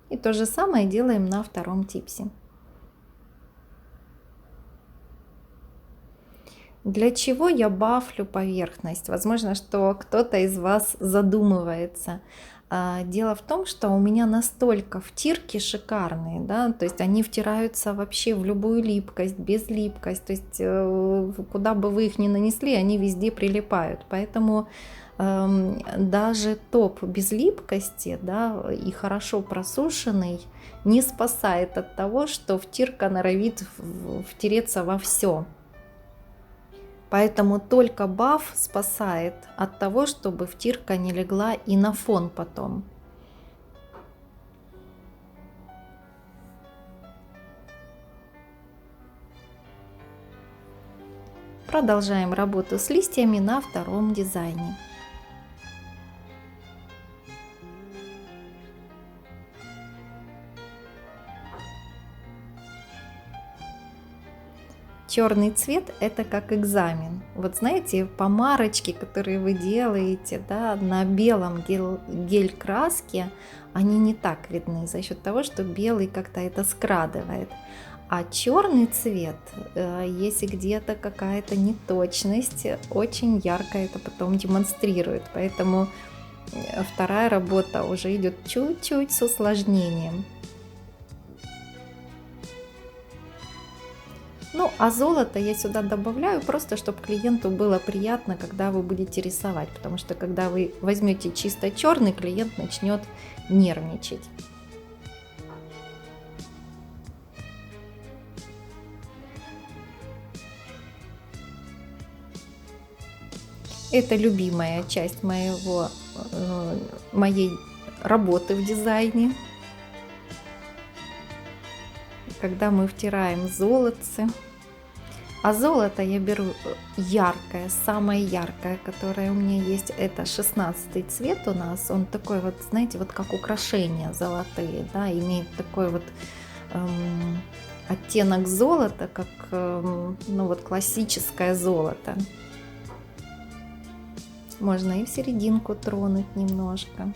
И то же самое делаем на втором типсе. Для чего я бафлю поверхность? Возможно, что кто-то из вас задумывается. Дело в том, что у меня настолько втирки шикарные, да, то есть они втираются вообще в любую липкость, без липкость, то есть куда бы вы их ни нанесли, они везде прилипают. Поэтому даже топ без липкости, да, и хорошо просушенный не спасает от того, что втирка норовит втереться во все. Поэтому только баф спасает от того, чтобы втирка не легла и на фон потом. Продолжаем работу с листьями на втором дизайне. Черный цвет — это как экзамен. Вот знаете, помарочки, которые вы делаете, да, на белом гель-краске, они не так видны за счет того, что белый как-то это скрадывает. А черный цвет, если где-то какая-то неточность, очень ярко это потом демонстрирует. Поэтому вторая работа уже идет чуть-чуть с усложнением. Ну, а золото я сюда добавляю просто, чтобы клиенту было приятно, когда вы будете рисовать. Потому что когда вы возьмете чисто черный, клиент начнет нервничать. Это любимая часть моей работы в дизайне. Когда мы втираем золотце. А золото я беру яркое, самое яркое, которое у меня есть. Это 16-й цвет у нас. Он такой вот, знаете, вот как украшения золотые, да, имеет такой вот оттенок золота, как ну вот классическое золото. Можно и в серединку тронуть немножко.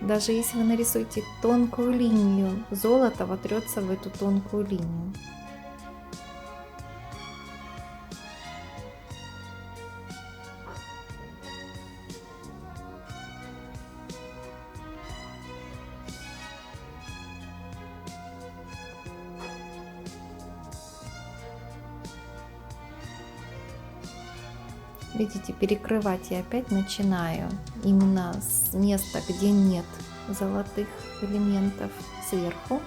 Даже если вы нарисуете тонкую линию, золото вотрется в эту тонкую линию. Видите, перекрывать я опять начинаю именно с места, где нет золотых элементов, сверху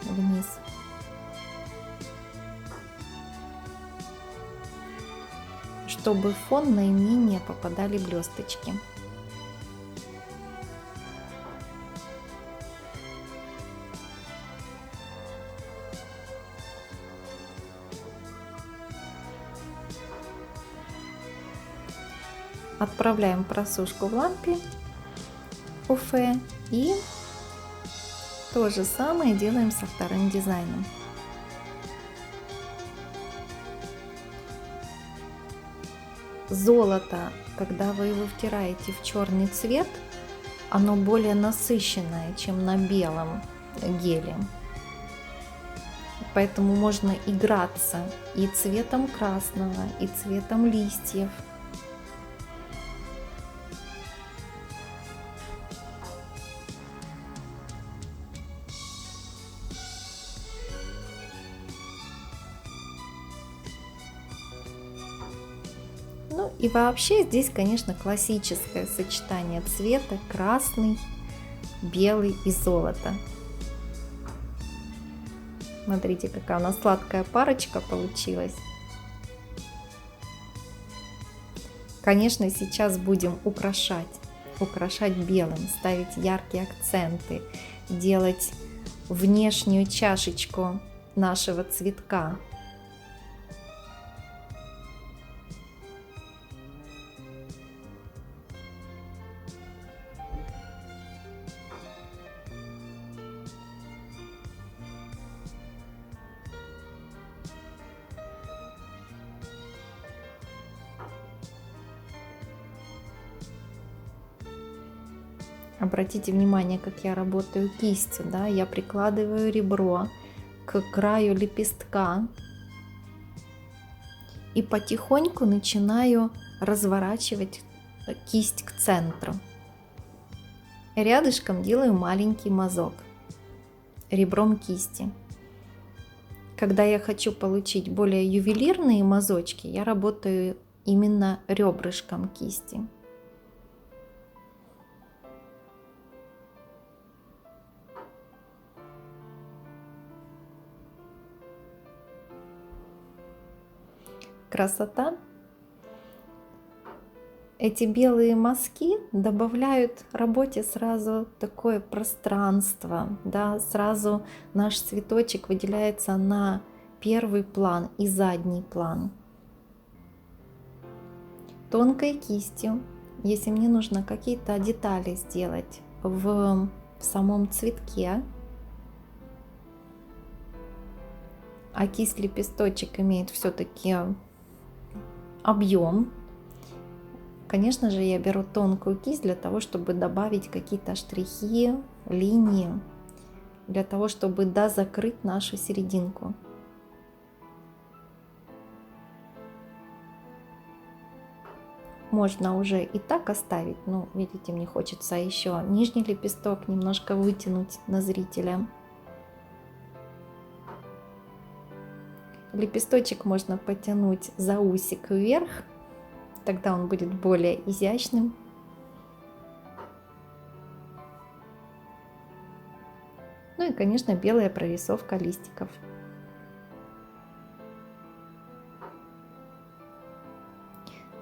вниз. Чтобы в фон наименее попадали блесточки. Отправляем просушку в лампе Уфе и то же самое делаем со вторым дизайном. Золото, когда вы его втираете в черный цвет, оно более насыщенное, чем на белом геле. Поэтому можно играться и цветом красного, и цветом листьев. Ну и вообще здесь, конечно, классическое сочетание цвета: красный, белый и золото. Смотрите, какая у нас сладкая парочка получилась. Конечно, сейчас будем украшать белым, ставить яркие акценты, делать внешнюю чашечку нашего цветка. Обратите внимание, как я работаю кистью, да, я прикладываю ребро к краю лепестка и потихоньку начинаю разворачивать кисть к центру. Рядышком делаю маленький мазок ребром кисти. Когда я хочу получить более ювелирные мазочки, я работаю именно ребрышком кисти. Красота! Эти белые мазки добавляют работе сразу такое пространство, да, сразу наш цветочек выделяется на первый план и задний план. Тонкой кистью, если мне нужно какие-то детали сделать в самом цветке, а кисть лепесточек имеет все-таки объем, конечно же, я беру тонкую кисть для того, чтобы добавить какие-то штрихи, линии, для того, чтобы дозакрыть нашу серединку. Можно уже и так оставить, но видите, мне хочется еще нижний лепесток немножко вытянуть на зрителя. Лепесточек можно потянуть за усик вверх, тогда он будет более изящным. Ну и, конечно, белая прорисовка листиков.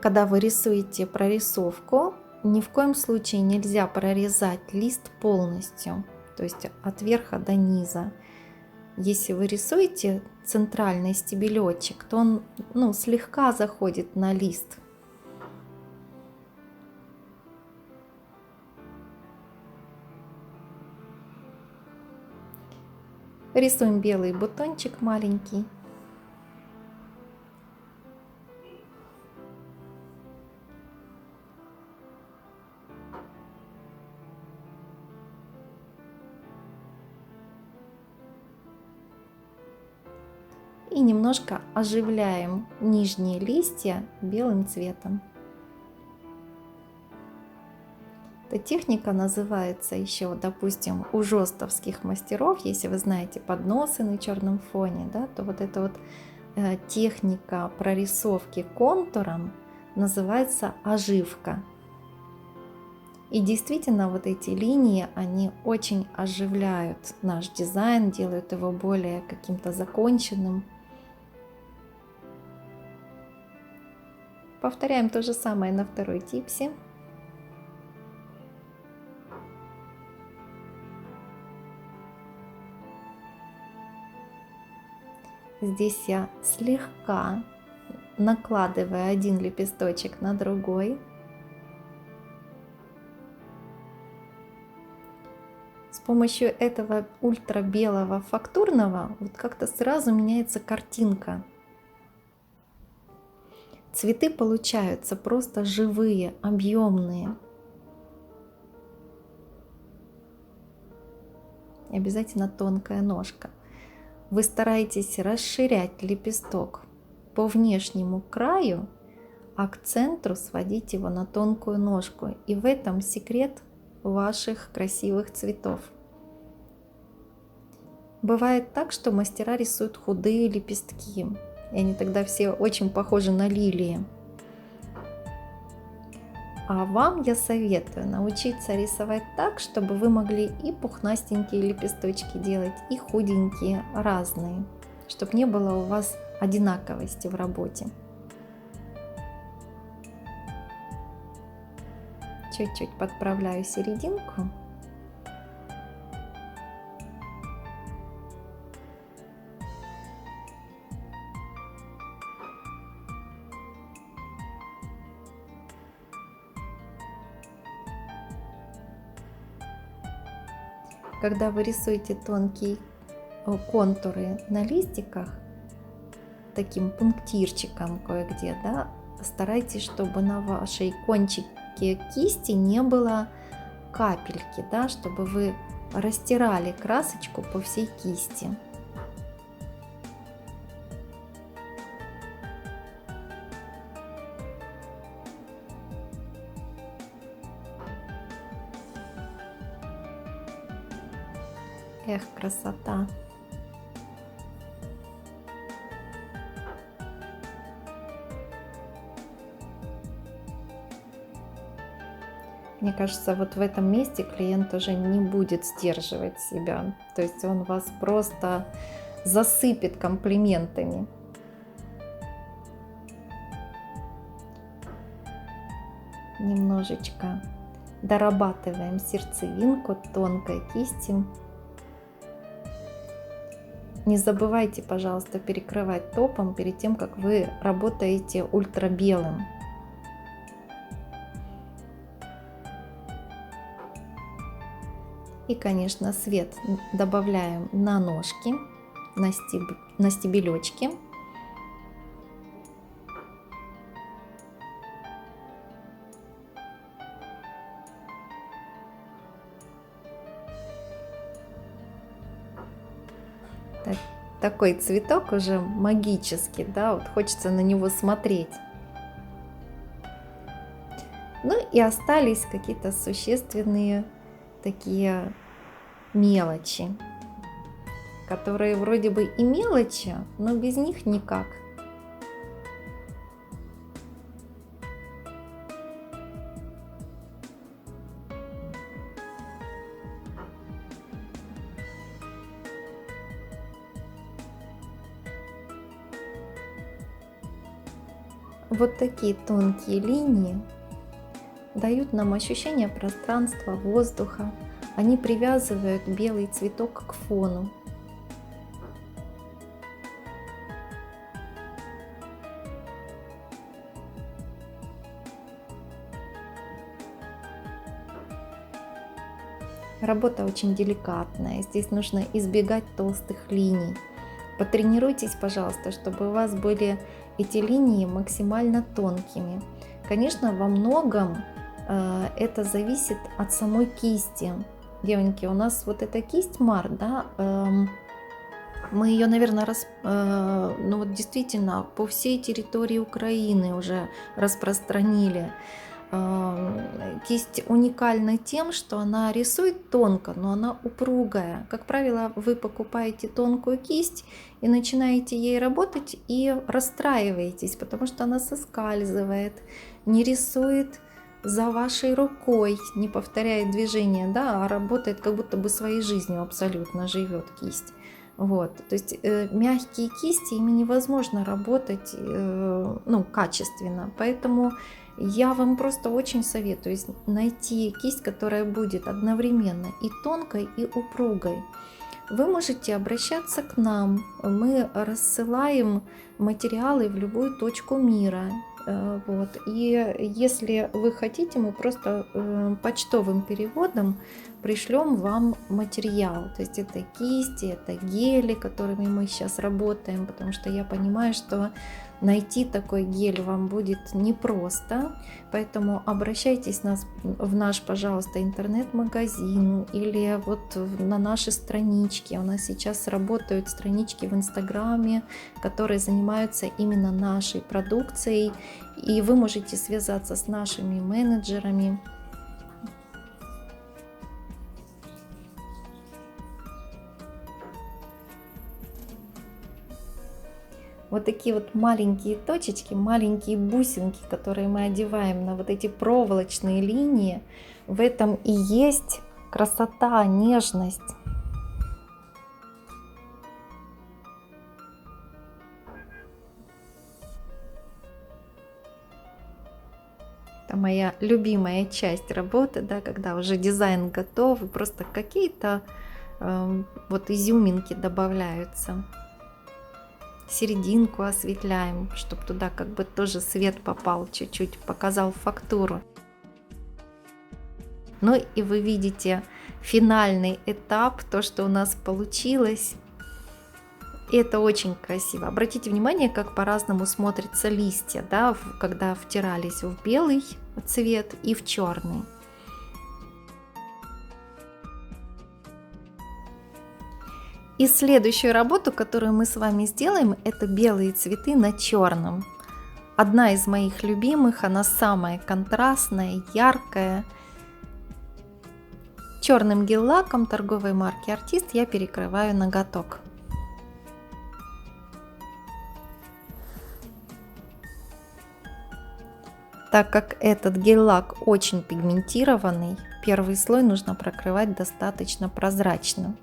Когда вы рисуете прорисовку, ни в коем случае нельзя прорезать лист полностью, то есть от верха до низа. Если вы рисуете центральный стебелечек, то он слегка заходит на лист. Рисуем белый бутончик маленький. И немножко оживляем нижние листья белым цветом. Эта техника называется еще, допустим, у жестовских мастеров, если вы знаете подносы на черном фоне, да, то вот эта вот техника прорисовки контуром называется оживка. И действительно, вот эти линии, они очень оживляют наш дизайн, делают его более каким-то законченным. Повторяем то же самое на второй типсе. Здесь я слегка накладываю один лепесточек на другой. С помощью этого ультрабелого фактурного вот как-то сразу меняется картинка. Цветы получаются просто живые, объемные. И обязательно тонкая ножка. Вы стараетесь расширять лепесток по внешнему краю, а к центру сводить его на тонкую ножку. И в этом секрет ваших красивых цветов. Бывает так, что мастера рисуют худые лепестки, и они тогда все очень похожи на лилии. А вам я советую научиться рисовать так, чтобы вы могли и пухнастенькие лепесточки делать, и худенькие, разные, чтобы не было у вас одинаковости в работе. Чуть-чуть подправляю серединку. Когда вы рисуете тонкие контуры на листиках, таким пунктирчиком кое-где, да, старайтесь, чтобы на вашей кончике кисти не было капельки, да, чтобы вы растирали красочку по всей кисти. Эх, красота! Мне кажется, вот в этом месте клиент уже не будет сдерживать себя. То есть он вас просто засыпет комплиментами. Немножечко дорабатываем сердцевинку тонкой кистью. Не забывайте, пожалуйста, перекрывать топом перед тем, как вы работаете ультрабелым. И, конечно, свет добавляем на ножки, на стебелечки. Такой цветок уже магический, да, вот хочется на него смотреть. Ну и остались какие-то существенные такие мелочи, которые вроде бы и мелочи, но без них никак. Вот такие тонкие линии дают нам ощущение пространства, воздуха. Они привязывают белый цветок к фону. Работа очень деликатная. Здесь нужно избегать толстых линий. Потренируйтесь, пожалуйста, чтобы у вас были эти линии максимально тонкими. Конечно, во многом это зависит от самой кисти. Девоньки, у нас вот эта кисть Мар, да, мы ее, наверное, ну вот действительно по всей территории Украины уже распространили. Кисть уникальна тем, что она рисует тонко, но она упругая. Как правило, вы покупаете тонкую кисть и начинаете ей работать и расстраиваетесь, потому что она соскальзывает, не рисует за вашей рукой, не повторяет движения, да, а работает как будто бы своей жизнью абсолютно живет кисть. Вот, то есть мягкие кисти, ими невозможно работать ну, качественно, поэтому я вам просто очень советую найти кисть, которая будет одновременно и тонкой, и упругой. Вы можете обращаться к нам, мы рассылаем материалы в любую точку мира. Вот. И если вы хотите, мы просто почтовым переводом пришлем вам материал. То есть это кисти, это гели, которыми мы сейчас работаем, потому что я понимаю, что найти такой гель вам будет непросто. Поэтому обращайтесь в наш, пожалуйста, интернет-магазин или вот на наши странички. У нас сейчас работают странички в Инстаграме, которые занимаются именно нашей продукцией. И вы можете связаться с нашими менеджерами. Вот такие вот маленькие точечки, маленькие бусинки, которые мы одеваем на вот эти проволочные линии, в этом и есть красота, нежность. Это моя любимая часть работы, да, когда уже дизайн готов, и просто какие-то вот изюминки добавляются. Серединку осветляем, чтобы туда как бы тоже свет попал, чуть-чуть показал фактуру. Ну и вы видите финальный этап, то, что у нас получилось. И это очень красиво. Обратите внимание, как по-разному смотрятся листья, да, когда втирались в белый цвет и в черный. И следующую работу, которую мы с вами сделаем, это белые цветы на черном. Одна из моих любимых, она самая контрастная, яркая. Черным гель-лаком торговой марки Артист я перекрываю ноготок. Так как этот гель-лак очень пигментированный, первый слой нужно прокрывать достаточно прозрачно.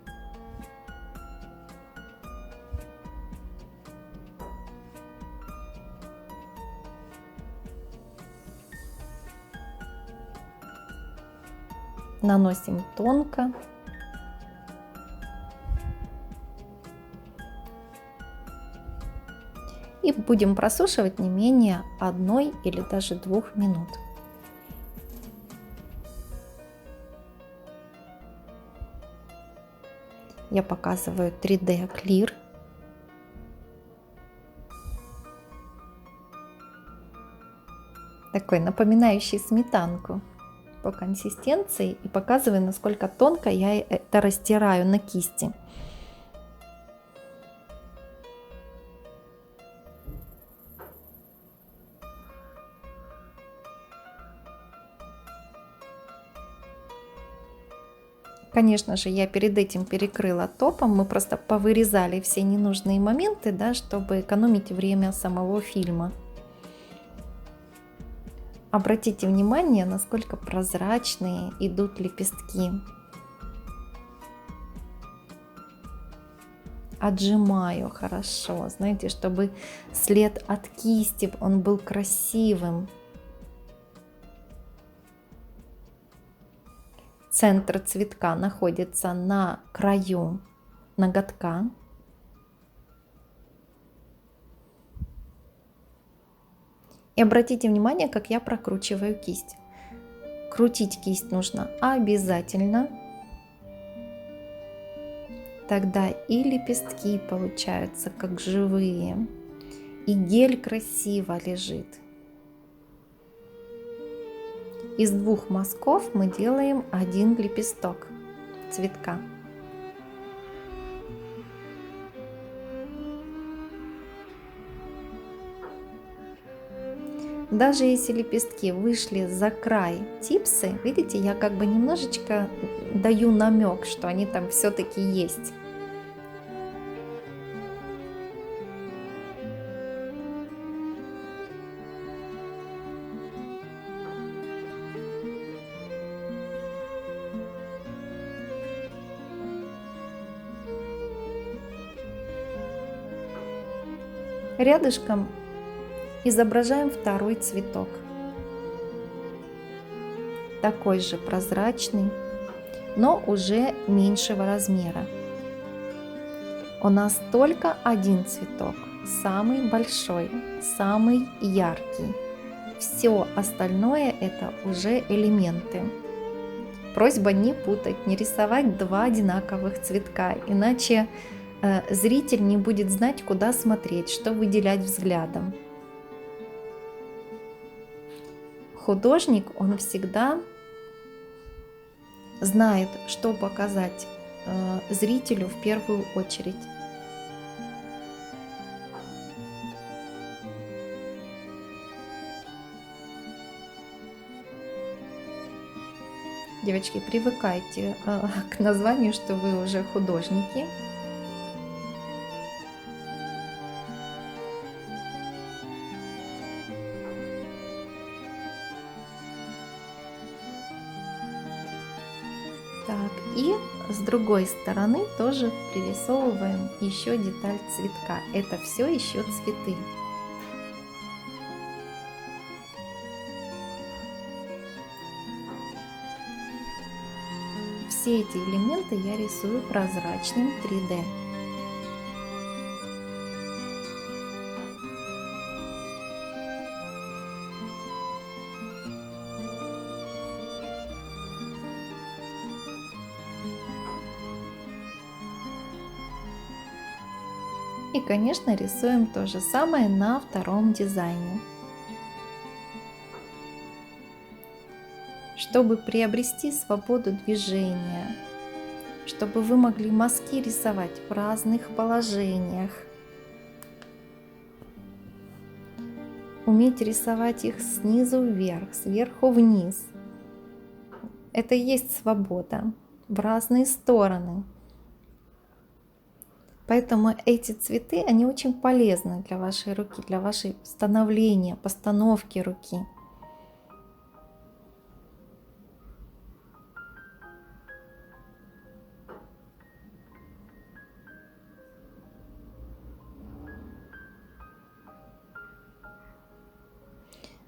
Наносим тонко. И будем просушивать не менее 1 или даже 2 минут. Я показываю 3D Clear. Такой напоминающий сметанку по консистенции, и показываю, насколько тонко я это растираю на кисти. Конечно же, я перед этим перекрыла топом, мы просто повырезали все ненужные моменты, да, чтобы экономить время самого фильма. Обратите внимание, насколько прозрачные идут лепестки. Отжимаю хорошо, знаете, чтобы след от кисти, он был красивым. Центр цветка находится на краю ноготка. И обратите внимание, как я прокручиваю кисть. Крутить кисть нужно обязательно. Тогда и лепестки получаются как живые, и гель красиво лежит. Из 2 мазков мы делаем 1 лепесток цветка. Даже если лепестки вышли за край типсы, видите, я как бы немножечко даю намек, что они там все-таки есть. Рядышком изображаем 2 цветок. Такой же прозрачный, но уже меньшего размера. У нас только 1 цветок, самый большой, самый яркий. Все остальное это уже элементы. Просьба не путать, не рисовать 2 одинаковых цветка, иначе зритель не будет знать, куда смотреть, что выделять взглядом. Художник, он всегда знает, что показать зрителю в первую очередь. Девочки, привыкайте к названию, что вы уже художники. Так, и с другой стороны тоже пририсовываем еще деталь цветка. Это все еще цветы. Все эти элементы я рисую прозрачным 3D. И, конечно, рисуем то же самое на втором дизайне. Чтобы приобрести свободу движения, чтобы вы могли мазки рисовать в разных положениях. Уметь рисовать их снизу вверх, сверху вниз. Это и есть свобода в разные стороны. Поэтому эти цветы, они очень полезны для вашей руки, для вашей становления, постановки руки.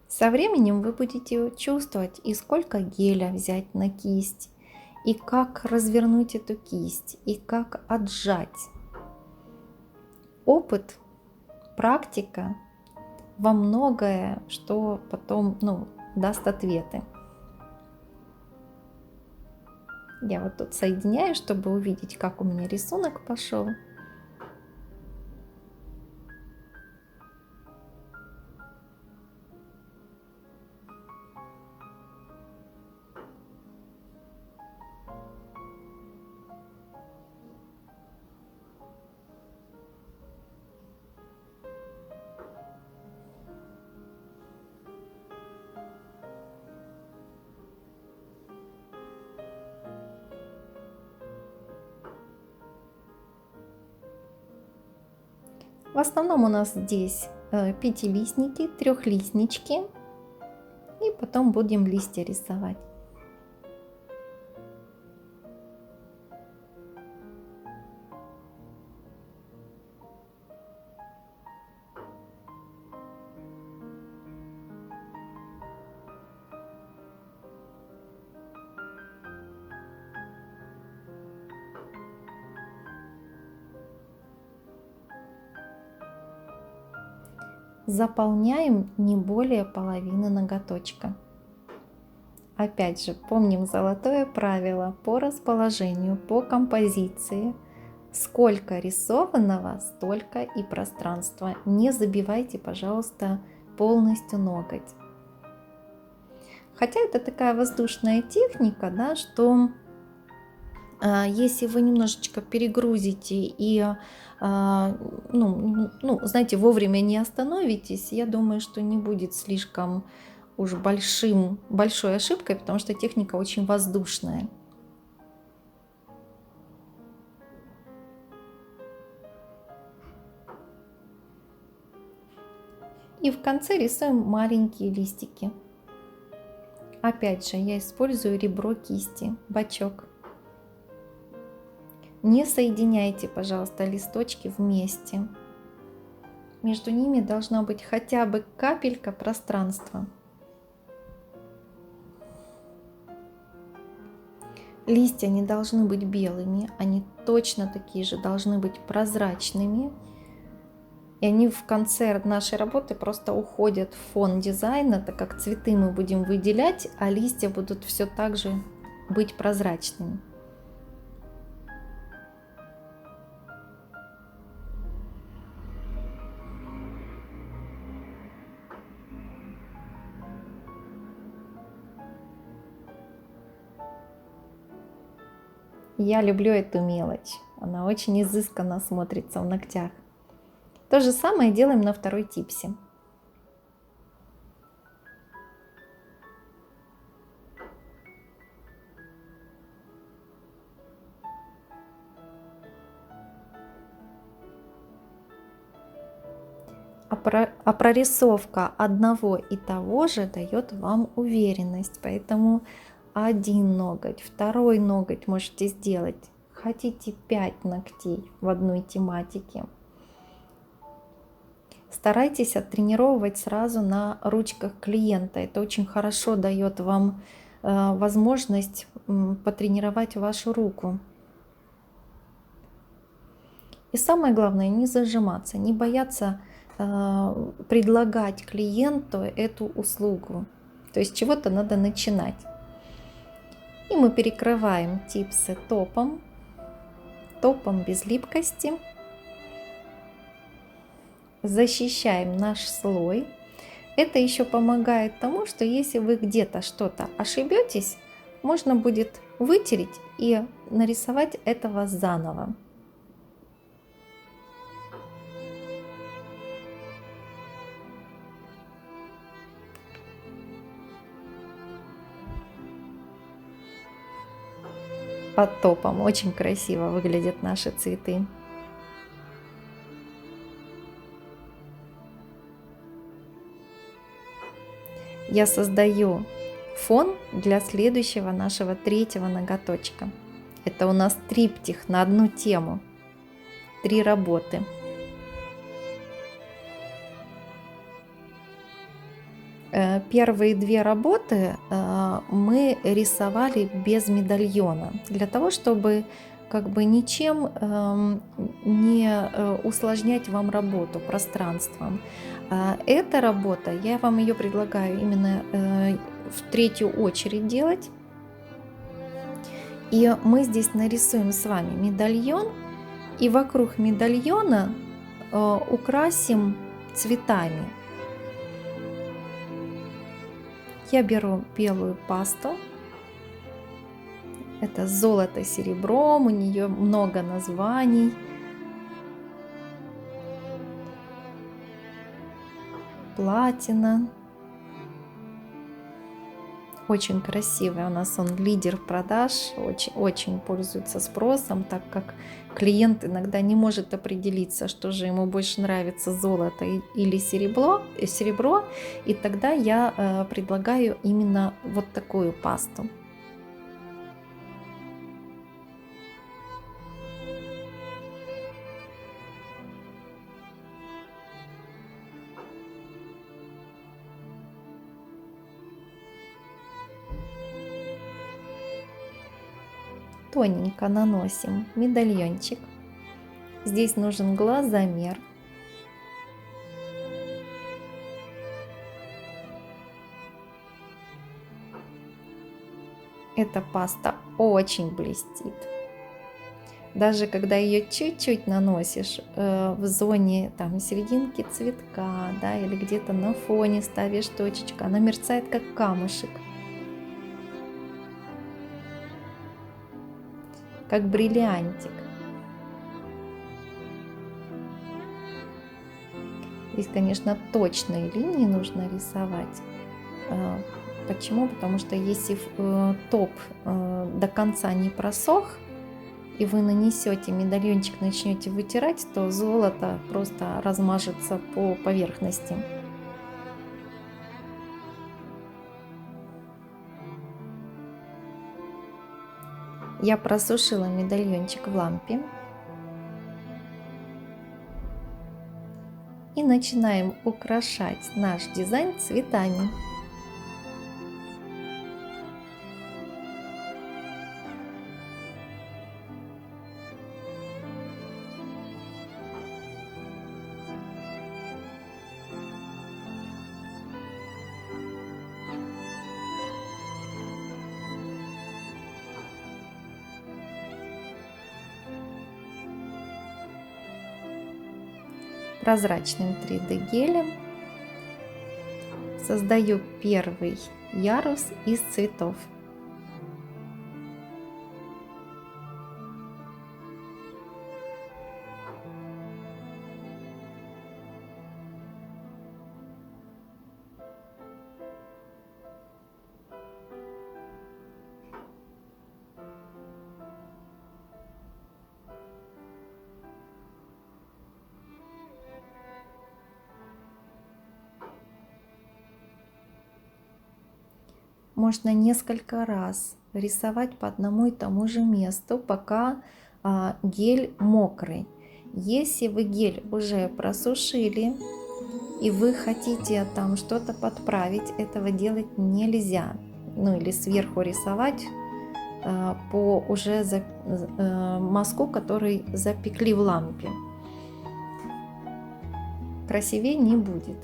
Со временем вы будете чувствовать, и сколько геля взять на кисть, и как развернуть эту кисть, и как отжать. Опыт, практика во многое, что потом даст ответы. Я вот тут соединяю, чтобы увидеть, как у меня рисунок пошел. В основном у нас здесь пятилистники, трехлистнички, и потом будем листья рисовать. Заполняем не более половины ноготочка. Опять же, помним золотое правило по расположению, по композиции. Сколько рисованного, столько и пространства. Не забивайте, пожалуйста, полностью ноготь. Хотя это такая воздушная техника, да, что если вы немножечко перегрузите и, знаете, вовремя не остановитесь, я думаю, что не будет слишком уж большой ошибкой, потому что техника очень воздушная. И в конце рисуем маленькие листики. Опять же, я использую ребро кисти, бочок. Не соединяйте, пожалуйста, листочки вместе. Между ними должна быть хотя бы капелька пространства. Листья не должны быть белыми, они точно такие же должны быть прозрачными. И они в конце нашей работы просто уходят в фон дизайна, так как цветы мы будем выделять, а листья будут все так же быть прозрачными. Я люблю эту мелочь, она очень изысканно смотрится в ногтях. То же самое делаем на второй типсе. А прорисовка одного и того же дает вам уверенность, поэтому один ноготь, второй ноготь можете сделать. Хотите 5 ногтей в одной тематике. Старайтесь оттренировывать сразу на ручках клиента. Это очень хорошо дает вам возможность потренировать вашу руку. И самое главное, не зажиматься, не бояться предлагать клиенту эту услугу. То есть чего-то надо начинать. И мы перекрываем типсы топом без липкости. Защищаем наш слой. Это еще помогает тому, что если вы где-то что-то ошибетесь, можно будет вытереть и нарисовать этого заново. Под топом очень красиво выглядят наши цветы. Я создаю фон для следующего нашего третьего ноготочка. Это у нас триптих на одну тему, 3 работы. Первые 2 работы мы рисовали без медальона, для того, чтобы как бы ничем не усложнять вам работу пространством. Эта работа, я вам ее предлагаю именно в 3-ю очередь делать. И мы здесь нарисуем с вами медальон, и вокруг медальона украсим цветами. Я беру белую пасту. Это золото с серебром, у нее много названий. Платина. Очень красивый у нас он, лидер продаж, очень пользуется спросом, так как клиент иногда не может определиться, что же ему больше нравится, золото или серебро, и тогда я предлагаю именно вот такую пасту. Тоненько наносим медальончик. Здесь нужен глазомер. Эта паста очень блестит. Даже когда ее чуть-чуть наносишь в зоне там серединки цветка, да, или где-то на фоне ставишь точечку, она мерцает как камушек. Как бриллиантик. Здесь, конечно, точные линии нужно рисовать. Почему? Потому что если топ до конца не просох, и вы нанесете медальончик, начнете вытирать, то золото просто размажется по поверхности. Я просушила медальончик в лампе. И начинаем украшать наш дизайн цветами. Прозрачным 3D гелем создаю первый ярус из цветов. Можно несколько раз рисовать по одному и тому же месту, пока гель мокрый. Если вы гель уже просушили и вы хотите там что-то подправить, этого делать нельзя. Ну или сверху рисовать по уже мазку, который запекли в лампе. Красивее не будет.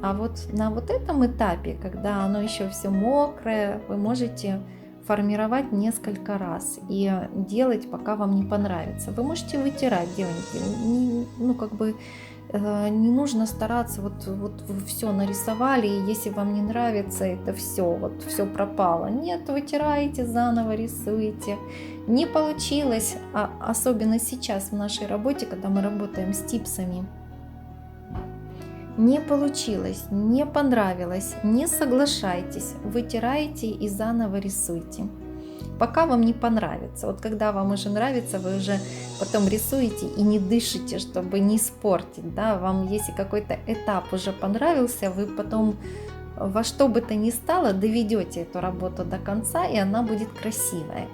А вот на вот этом этапе, когда оно еще все мокрое, вы можете формировать несколько раз и делать, пока вам не понравится. Вы можете вытирать, девоньки, ну как бы Не нужно стараться, вот вы все нарисовали, и если вам не нравится, это все, вот все пропало. Нет, вытираете, заново рисуете. Не получилось, особенно сейчас в нашей работе, когда мы работаем с типсами. Не получилось, не понравилось, не соглашайтесь, вытираете и заново рисуйте. Пока вам не понравится. Вот когда вам уже нравится, вы уже потом рисуете и не дышите, чтобы не испортить. Да? Вам, если какой-то этап уже понравился, вы потом во что бы то ни стало доведете эту работу до конца, и она будет красивая,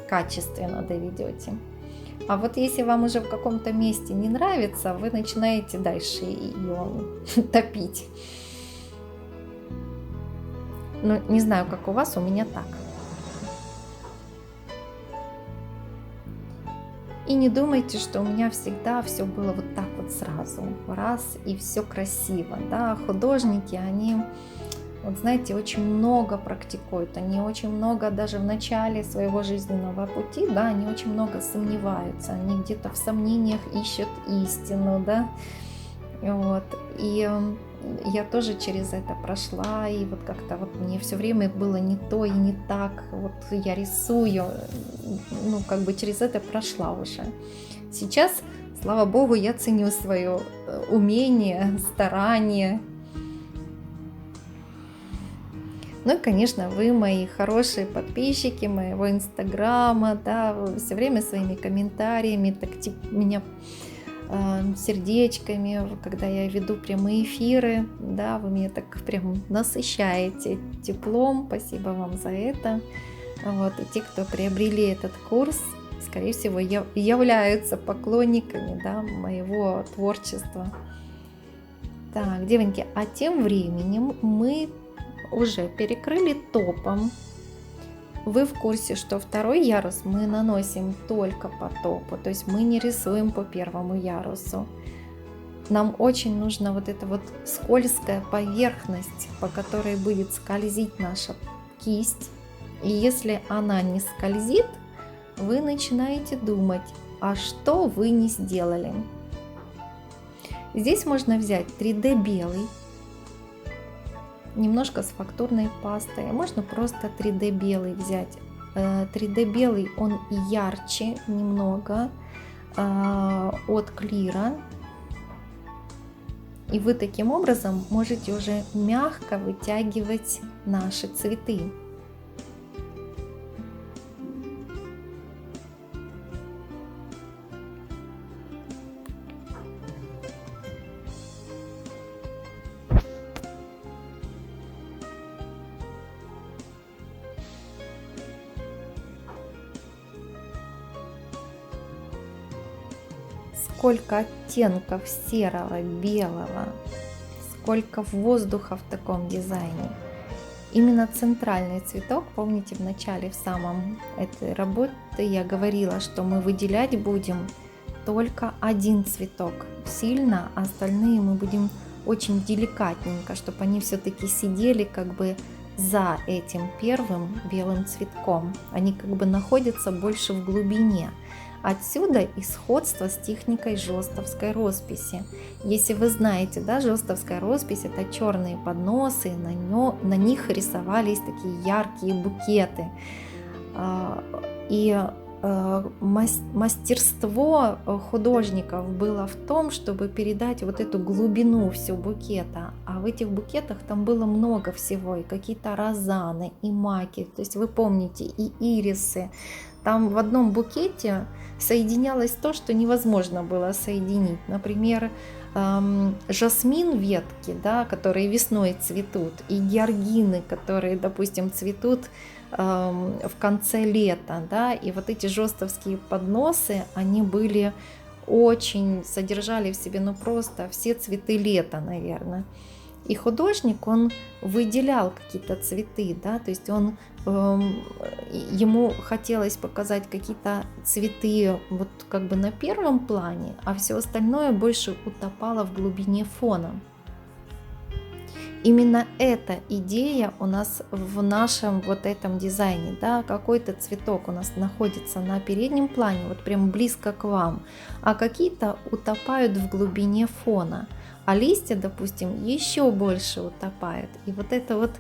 качественно доведете. А вот если вам уже в каком-то месте не нравится, вы начинаете дальше ее топить. Ну, не знаю, как у вас, у меня так. И не думайте, что у меня всегда все было вот так вот сразу, раз и все красиво. Да? Художники, они, вот знаете, очень много практикуют, они очень много даже в начале своего жизненного пути, да, они очень много сомневаются, они где-то в сомнениях ищут истину, да, вот. И я тоже через это прошла, и вот как-то вот мне все время было не то и не так, вот я рисую, ну как бы через это прошла уже. Сейчас, слава богу, я ценю свое умение, старание. Ну и, конечно, вы, мои хорошие подписчики моего инстаграма, да, вы все время своими комментариями так меня сердечками, когда я веду прямые эфиры, да, вы меня так прям насыщаете теплом, спасибо вам за это. Вот, и те, кто приобрели этот курс, скорее всего, являются поклонниками, да, моего творчества. Так, девоньки, а тем временем мы уже перекрыли топом. Вы в курсе, что второй ярус мы наносим только по топу, то есть мы не рисуем по первому ярусу. Нам очень нужна вот эта вот скользкая поверхность, по которой будет скользить наша кисть. И если она не скользит, вы начинаете думать, а что вы не сделали. Здесь можно взять 3D белый, немножко с фактурной пастой, можно просто 3D белый взять. 3D белый, он ярче немного от клира, и вы таким образом можете уже мягко вытягивать наши цветы. Сколько оттенков серого, белого, сколько воздуха в таком дизайне. Именно центральный цветок, помните, в начале, в самом этой работе я говорила, что мы выделять будем только один цветок сильно, а остальные мы будем очень деликатненько, чтобы они все-таки сидели как бы за этим первым белым цветком. Они как бы находятся больше в глубине. Отсюда и сходство с техникой жестовской росписи. Если вы знаете, да, жестовская роспись — это черные подносы, на них рисовались такие яркие букеты. И мастерство художников было в том, чтобы передать вот эту глубину всего букета. А в этих букетах там было много всего, и какие-то розаны, и маки, то есть вы помните, и ирисы. Там в одном букете соединялось то, что невозможно было соединить. Например, жасмин ветки, да, которые весной цветут, и георгины, которые, допустим, цветут в конце лета. Да, и вот эти жестовские подносы, они были очень, содержали в себе, ну просто все цветы лета, наверное. И художник, он выделял какие-то цветы, да, то есть он, ему хотелось показать какие-то цветы вот как бы на первом плане, а все остальное больше утопало в глубине фона. Именно эта идея у нас в нашем вот этом дизайне, да, какой-то цветок у нас находится на переднем плане, вот прям близко к вам, а какие-то утопают в глубине фона, а листья, допустим, еще больше утопают. И вот эта вот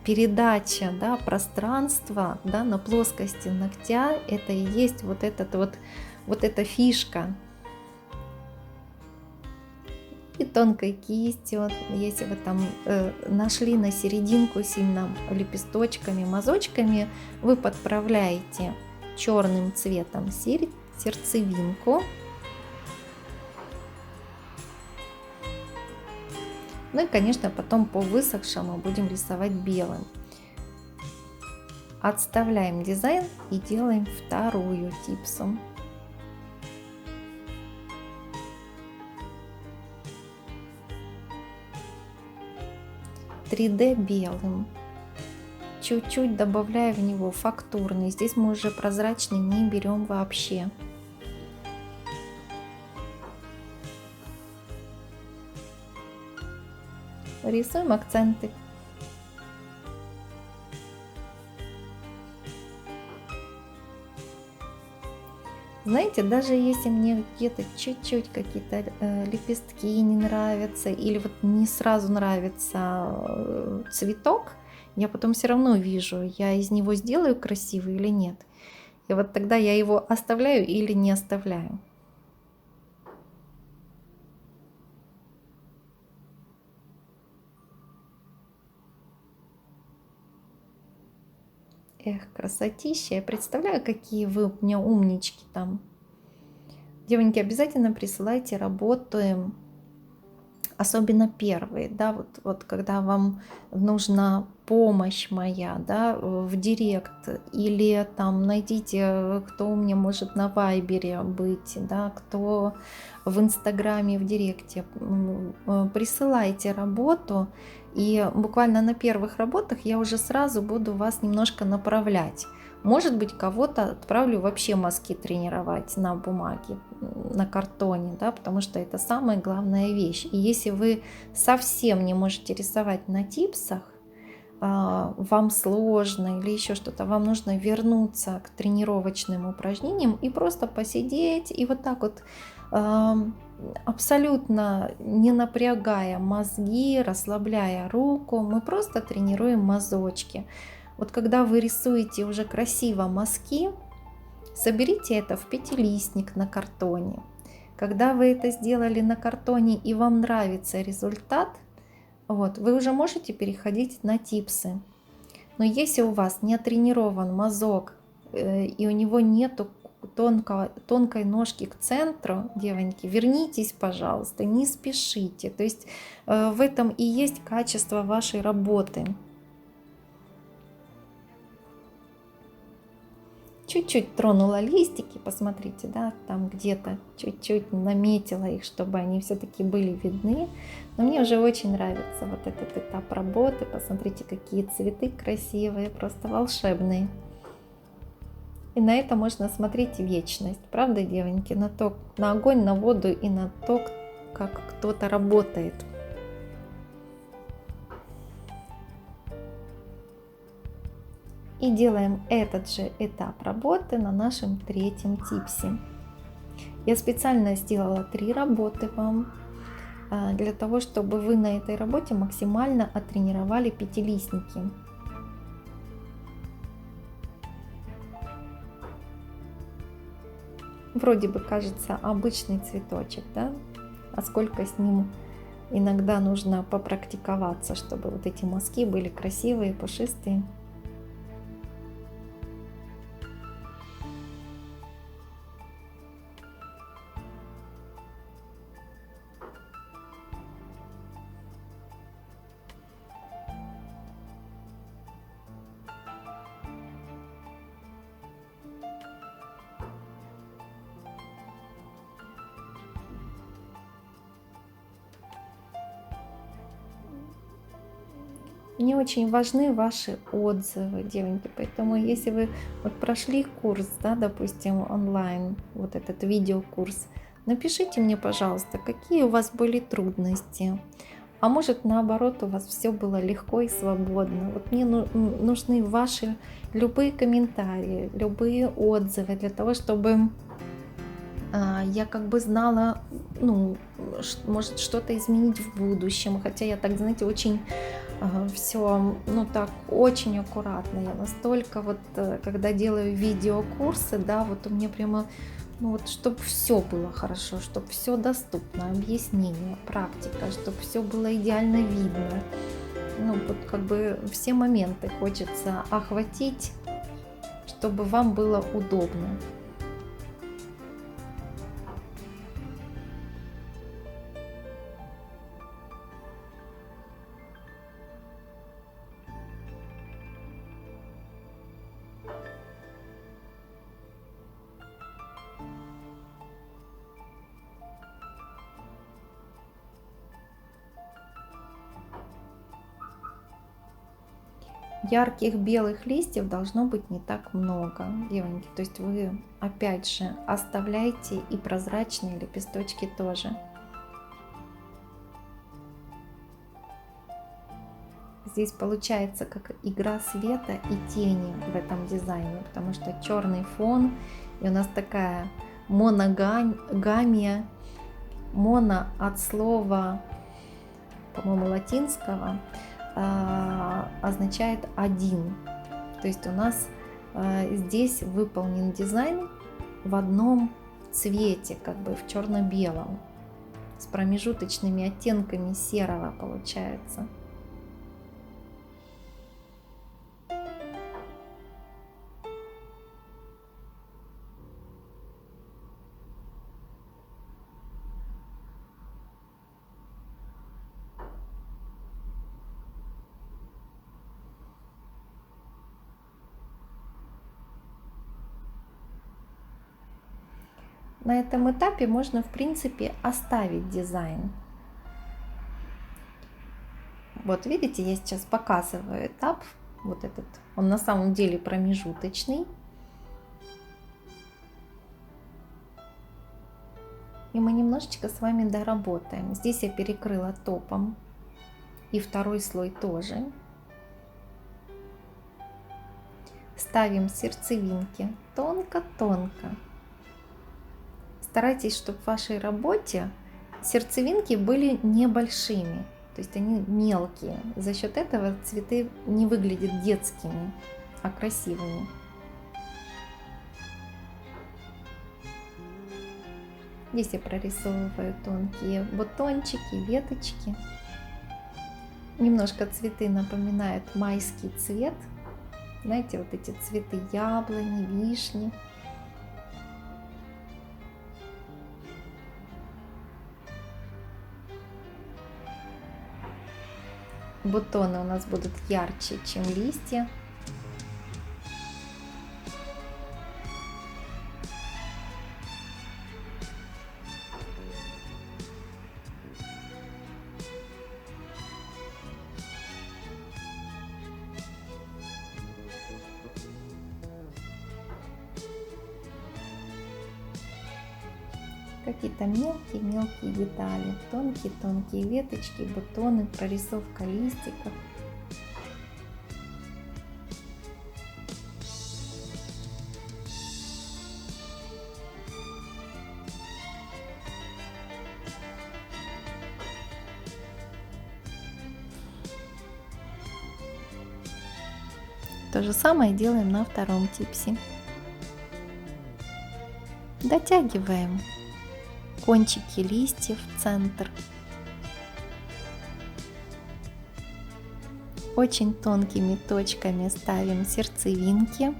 передача, да, пространства, да, на плоскости ногтя, это и есть вот эта фишка. И тонкой кистью, если вы там нашли на серединку сильно лепесточками, мазочками, вы подправляете черным цветом сердцевинку. Ну и, конечно, потом по высохшему будем рисовать белым. Отставляем дизайн и делаем вторую типсу. 3D белым. Чуть-чуть добавляя в него фактурный. Здесь мы уже прозрачный не берем вообще. Рисуем акценты. Знаете, даже если мне где-то чуть-чуть какие-то лепестки не нравятся или вот не сразу нравится цветок, я потом все равно вижу, я из него сделаю красивый или нет. И вот тогда я его оставляю или не оставляю. Эх, красотища. Я представляю, какие вы у меня умнички там. Девоньки, обязательно присылайте работы, особенно первые, да, вот когда вам нужна помощь моя, да, в директ, или там найдите, кто у меня может на вайбере быть, да, кто в инстаграме, в директе, присылайте работу, и буквально на первых работах я уже сразу буду вас немножко направлять. Может быть, кого-то отправлю вообще мазки тренировать на бумаге, на картоне, да, потому что это самая главная вещь. И если вы совсем не можете рисовать на типсах, вам сложно или еще что-то, вам нужно вернуться к тренировочным упражнениям и просто посидеть и вот так вот абсолютно не напрягая мозги, расслабляя руку, мы просто тренируем мазочки. Вот когда вы рисуете уже красиво мазки, соберите это в пятилистник на картоне. Когда вы это сделали на картоне и вам нравится результат, вот, вы уже можете переходить на типсы. Но если у вас не тренирован мазок и у него нету тонкой ножки к центру, девоньки, вернитесь, пожалуйста, не спешите. То есть в этом и есть качество вашей работы. Чуть-чуть тронула листики, посмотрите, да, там где-то чуть-чуть наметила их, чтобы они все-таки были видны. Но мне уже очень нравится вот этот этап работы. Посмотрите, какие цветы красивые, просто волшебные. И на это можно смотреть вечность, правда, девоньки? На огонь, на воду и на то, как кто-то работает. И делаем этот же этап работы на нашем третьем типсе. Я специально сделала 3 работы вам, для того, чтобы вы на этой работе максимально оттренировали пятилистники. Вроде бы кажется обычный цветочек, да? А сколько с ним иногда нужно попрактиковаться, чтобы вот эти мазки были красивые, пушистые. Мне очень важны ваши отзывы, девоньки, поэтому если вы вот прошли курс, да, допустим, онлайн, вот этот видеокурс, напишите мне, пожалуйста, какие у вас были трудности, А может, наоборот, у вас все было легко и свободно. Вот мне нужны ваши любые комментарии, любые отзывы для того, чтобы я как бы знала, ну, может что-то изменить в будущем. Хотя я так, знаете, очень все, ну так, очень аккуратно. Я настолько вот, когда делаю видеокурсы, да, вот у меня прямо, ну вот, чтобы все было хорошо, чтобы все доступно, объяснение, практика, чтобы все было идеально видно. Ну, вот как бы все моменты хочется охватить, чтобы вам было удобно. Ярких белых листьев должно быть не так много, девоньки. То есть вы опять же оставляйте и прозрачные лепесточки тоже. Здесь получается как игра света и тени в этом дизайне, потому что черный фон, и у нас такая моногамия. Моно от слова, по-моему, латинского, означает один. То есть у нас здесь выполнен дизайн в одном цвете, как бы в черно-белом, с промежуточными оттенками серого получается. На этом этапе можно, в принципе, оставить дизайн. Вот видите, я сейчас показываю этап, вот этот, он на самом деле промежуточный. И мы немножечко с вами доработаем. Здесь я перекрыла топом, и второй слой тоже. Ставим сердцевинки тонко-тонко. Старайтесь, чтобы в вашей работе сердцевинки были небольшими, то есть они мелкие. За счет этого цветы не выглядят детскими, а красивыми. Здесь я прорисовываю тонкие бутончики, веточки. Немножко цветы напоминают майский цвет. Знаете, вот эти цветы яблони, вишни. Бутоны у нас будут ярче, чем листья. Какие-то мелкие-мелкие детали, тонкие-тонкие веточки, бутоны, прорисовка листиков. То же самое делаем на втором типсе. Дотягиваем кончики листьев в центр. Очень тонкими точками ставим сердцевинки.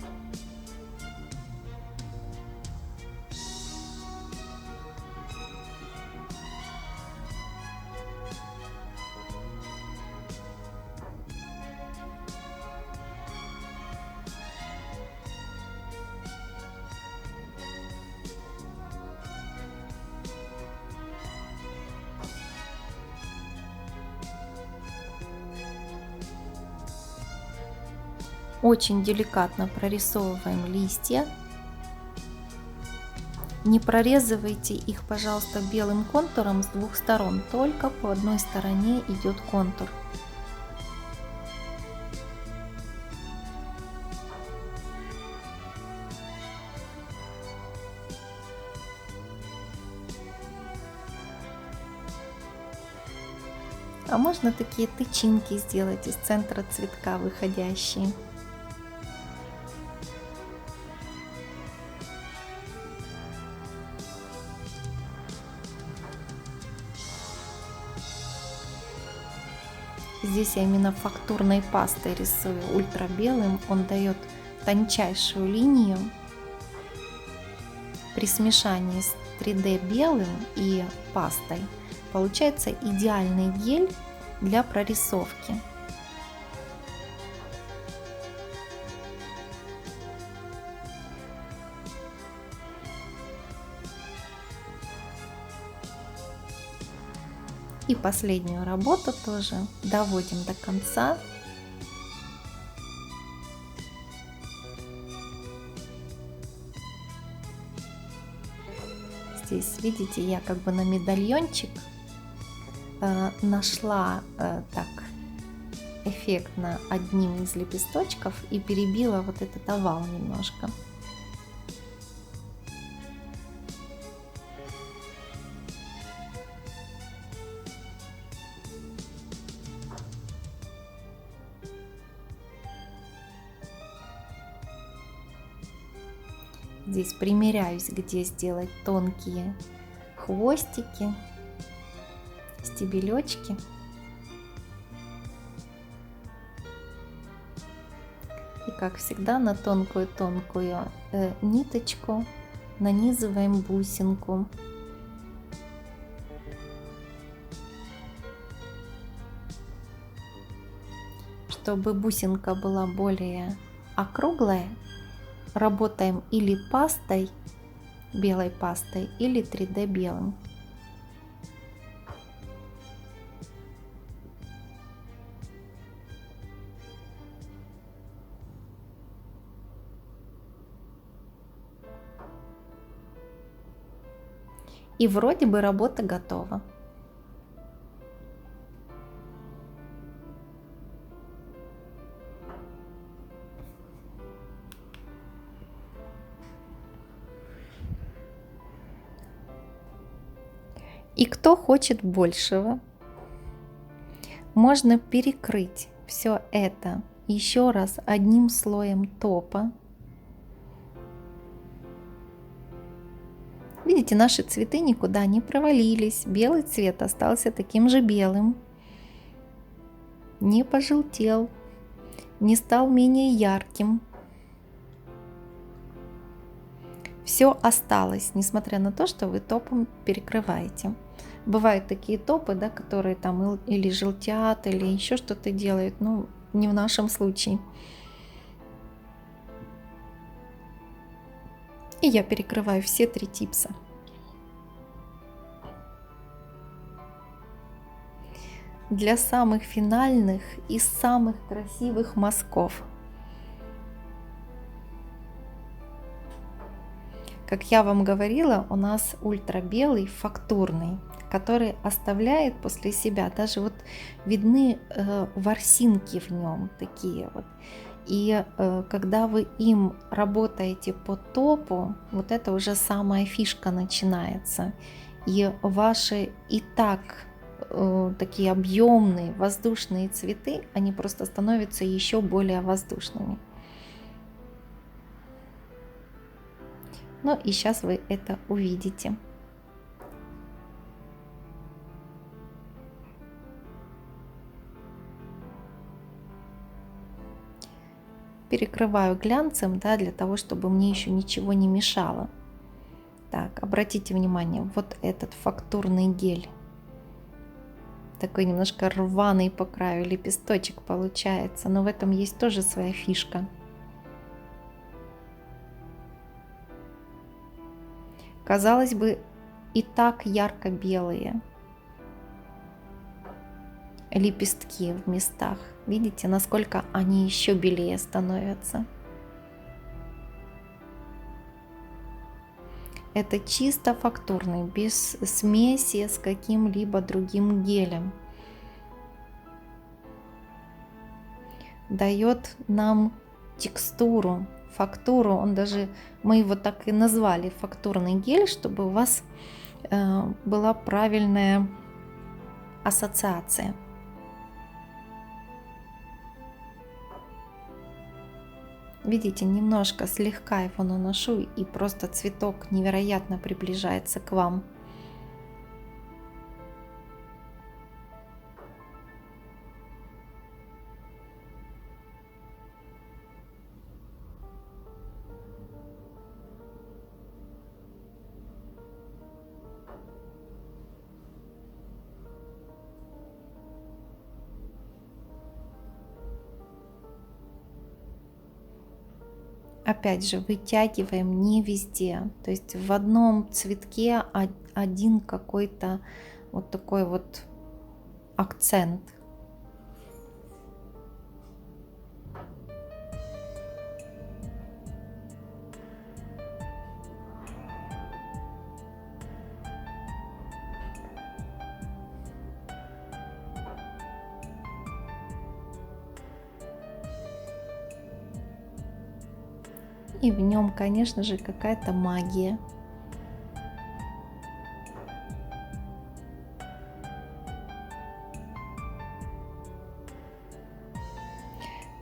Очень деликатно прорисовываем листья. Не прорезывайте их, пожалуйста, белым контуром с двух сторон, только по одной стороне идет контур. А можно такие тычинки сделать из центра цветка выходящие. Здесь я именно фактурной пастой рисую, ультрабелым. Он дает тончайшую линию. При смешании с 3D белым и пастой получается идеальный гель для прорисовки. И последнюю работу тоже доводим до конца. Здесь, видите, я как бы на медальончик нашла так эффектно одним из лепесточков и перебила вот этот овал немножко. Здесь примеряюсь, где сделать тонкие хвостики, стебелечки. И как всегда на тонкую-тонкую ниточку нанизываем бусинку. Чтобы бусинка была более округлая, работаем или пастой, белой пастой, или 3D белым. И вроде бы работа готова. И кто хочет большего, можно перекрыть все это еще раз одним слоем топа. Видите, наши цветы никуда не провалились. Белый цвет остался таким же белым. Не пожелтел, не стал менее ярким. Все осталось, несмотря на то, что вы топом перекрываете. Бывают такие топы, да, которые там или желтят, или еще что-то делают, но не в нашем случае. И я перекрываю все 3 типса. Для самых финальных и самых красивых мазков. Как я вам говорила, у нас ультрабелый фактурный, который оставляет после себя, даже вот видны ворсинки в нем такие вот. И когда вы им работаете по топу, вот это уже самая фишка начинается. И ваши и так такие объемные воздушные цветы, они просто становятся еще более воздушными. Ну и сейчас вы это увидите. Перекрываю глянцем, да, для того, чтобы мне еще ничего не мешало. Так, обратите внимание, вот этот фактурный гель. Такой немножко рваный по краю лепесточек получается, но в этом есть тоже своя фишка. Казалось бы, и так ярко-белые лепестки в местах. Видите, насколько они еще белее становятся. Это чисто фактурный, без смеси с каким-либо другим гелем. Дает нам текстуру, фактуру. Мы его так и назвали, фактурный гель, чтобы у вас была правильная ассоциация. Видите, немножко слегка его наношу, и просто цветок невероятно приближается к вам. Опять же, вытягиваем не везде. То есть в одном цветке один какой-то вот такой вот акцент. И в нем, конечно же, какая-то магия.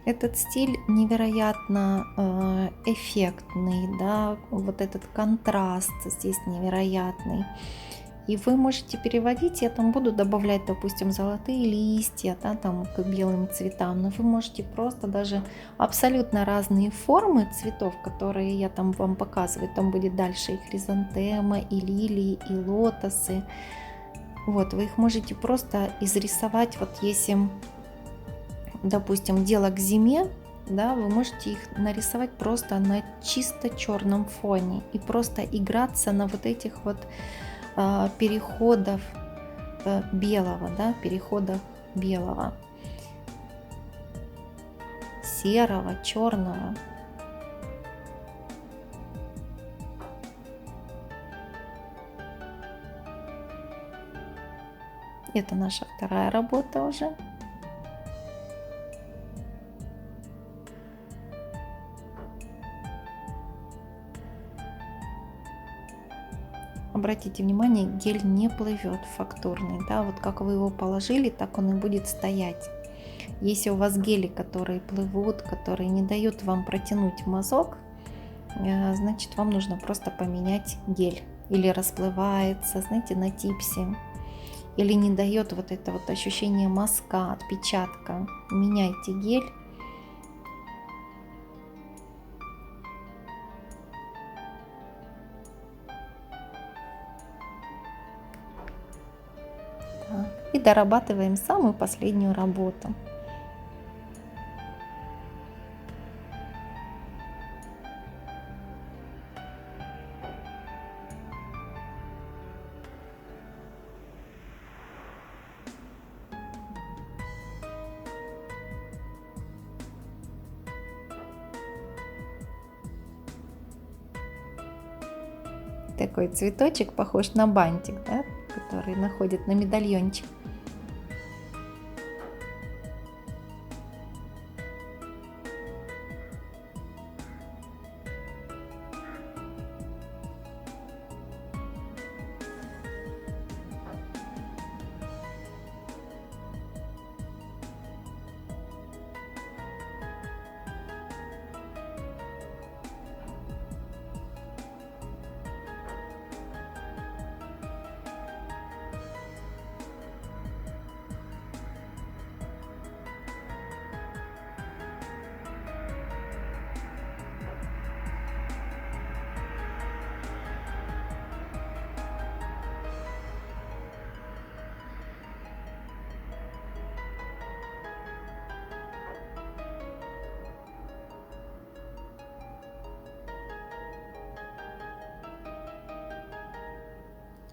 Этот стиль невероятно эффектный, да, вот этот контраст здесь невероятный. И вы можете переводить, я там буду добавлять, допустим, золотые листья, да, там к белым цветам, но вы можете просто даже абсолютно разные формы цветов, которые я там вам показываю, там будет дальше и хризантема, и лилии, и лотосы. Вот, вы их можете просто изрисовать, вот если, допустим, дело к зиме, да, вы можете их нарисовать просто на чисто черном фоне и просто играться на вот этих вот переходов белого, да, переходов белого, серого, черного. Это наша вторая работа уже. Обратите внимание, гель не плывет фактурный, да, вот как вы его положили, так он и будет стоять. Если у вас гели, которые плывут, которые не дают вам протянуть мазок, значит, вам нужно просто поменять гель. Или расплывается, знаете, на типсе, или не дает вот это вот ощущение мазка, отпечатка. Меняйте гель. И дорабатываем самую последнюю работу. Такой цветочек похож на бантик, да, который находят на медальончик.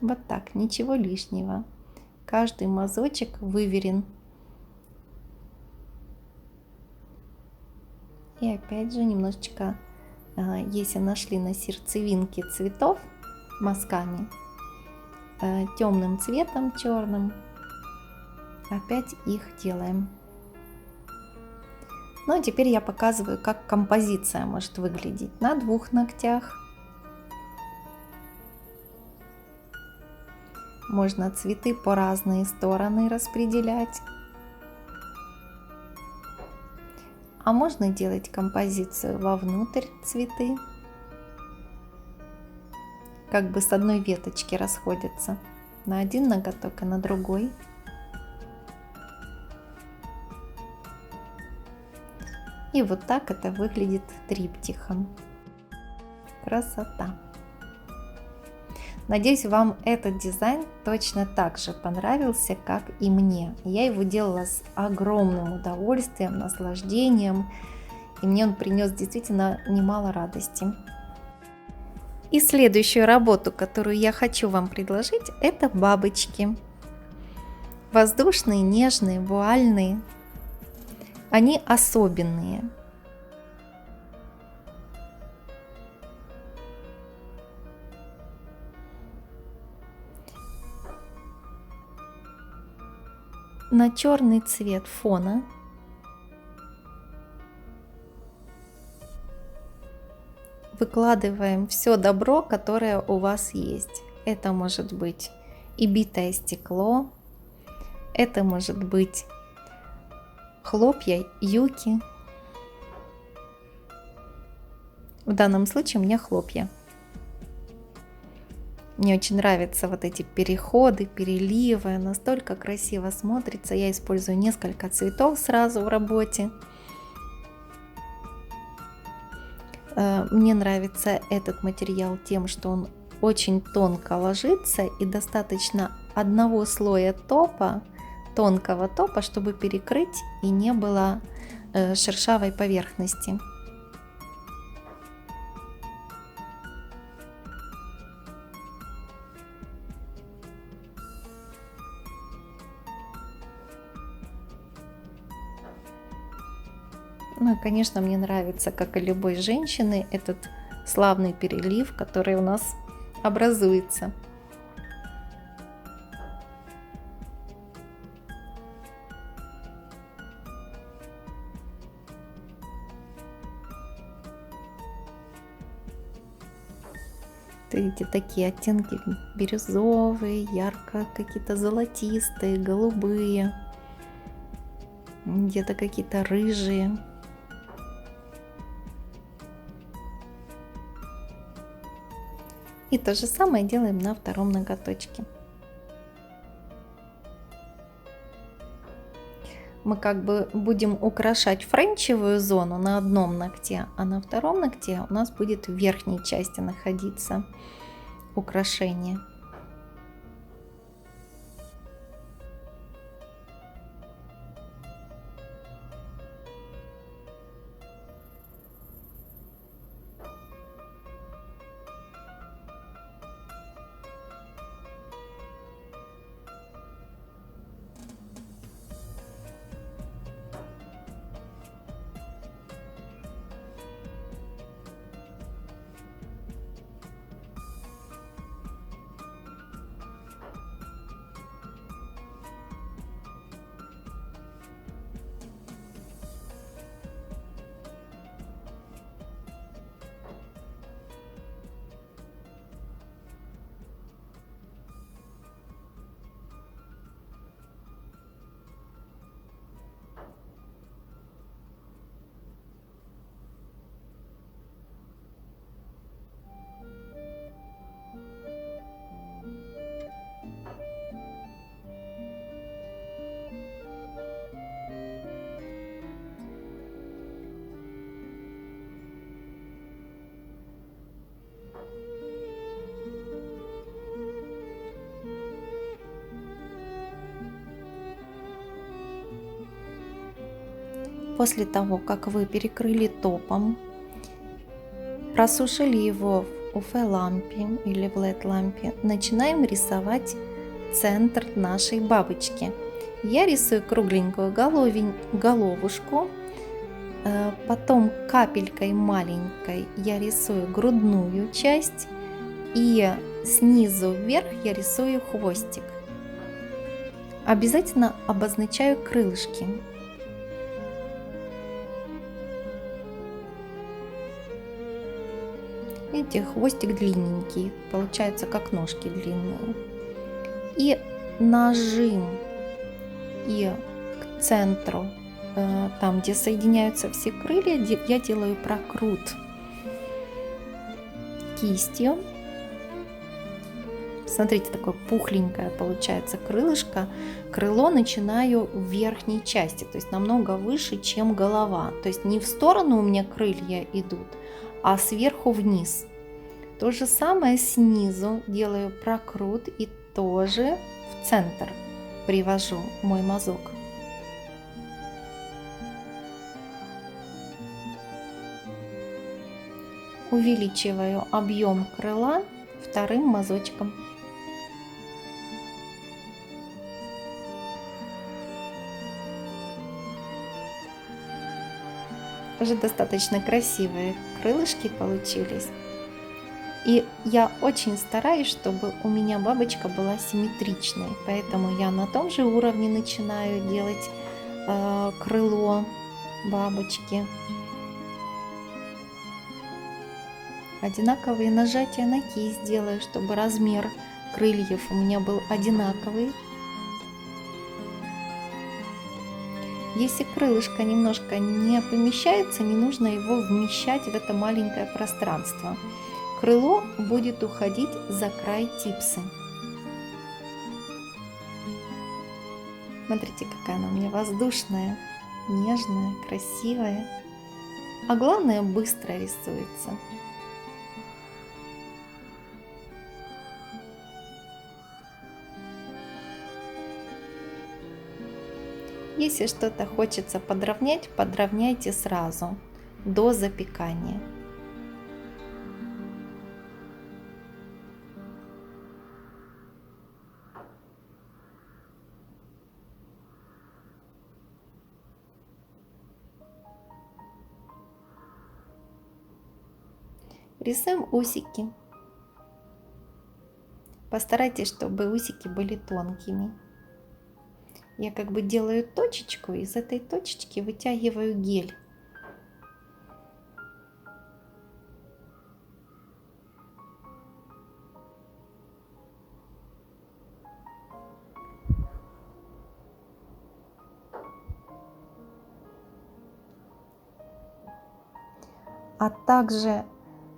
Вот так, ничего лишнего. Каждый мазочек выверен. И опять же немножечко, если нашли на сердцевинке цветов, мазками, темным цветом, черным. Опять их делаем. Ну а теперь я показываю, как композиция может выглядеть на 2 ногтях. Можно цветы по разные стороны распределять. А можно делать композицию вовнутрь цветы. Как бы с одной веточки расходятся на один ноготок и на другой. И вот так это выглядит триптихом. Красота! Надеюсь, вам этот дизайн точно так же понравился, как и мне. Я его делала с огромным удовольствием, наслаждением, и мне он принес действительно немало радости. И следующую работу, которую я хочу вам предложить, это бабочки. Воздушные, нежные, вуальные. Они особенные. На черный цвет фона выкладываем все добро, которое у вас есть. Это может быть и битое стекло, это может быть хлопья, юки. В данном случае у меня хлопья. Мне очень нравятся вот эти переходы, переливы, настолько красиво смотрится. Я использую несколько цветов сразу в работе. Мне нравится этот материал тем, что он очень тонко ложится и достаточно одного слоя топа, тонкого топа, чтобы перекрыть и не было шершавой поверхности. Ну и, конечно, мне нравится, как и любой женщине, этот славный перелив, который у нас образуется. Видите, такие оттенки бирюзовые, ярко какие-то золотистые, голубые, где-то какие-то рыжие. И то же самое делаем на втором ноготочке. Мы как бы будем украшать френчевую зону на одном ногте, а на втором ногте у нас будет в верхней части находиться украшение. После того, как вы перекрыли топом, просушили его в UV-лампе или в LED-лампе, начинаем рисовать центр нашей бабочки. Я рисую кругленькую головушку, потом капелькой маленькой я рисую грудную часть и снизу вверх я рисую хвостик. Обязательно обозначаю крылышки. Видите, хвостик длинненький, получается как ножки длинные. И нажим и к центру, там где соединяются все крылья, я делаю прокрут кистью. Смотрите, такое пухленькое получается крылышко. Крыло начинаю в верхней части, то есть намного выше, чем голова. То есть не в сторону у меня крылья идут, а сверху вниз. То же самое снизу делаю прокрут и тоже в центр привожу мой мазок. Увеличиваю объем крыла вторым мазочком. Уже достаточно красивые крылышки получились. И я очень стараюсь, чтобы у меня бабочка была симметричной, поэтому я на том же уровне начинаю делать крыло бабочки. Одинаковые нажатия на кисть делаю, чтобы размер крыльев у меня был одинаковый. Если крылышко немножко не помещается, не нужно его вмещать в это маленькое пространство. Крыло будет уходить за край типсы. Смотрите, какая она у меня воздушная, нежная, красивая. А главное, быстро рисуется. Если что-то хочется подровнять, подровняйте сразу, до запекания. Рисуем усики. Постарайтесь, чтобы усики были тонкими. Я как бы делаю точечку, из этой точечки вытягиваю гель. А также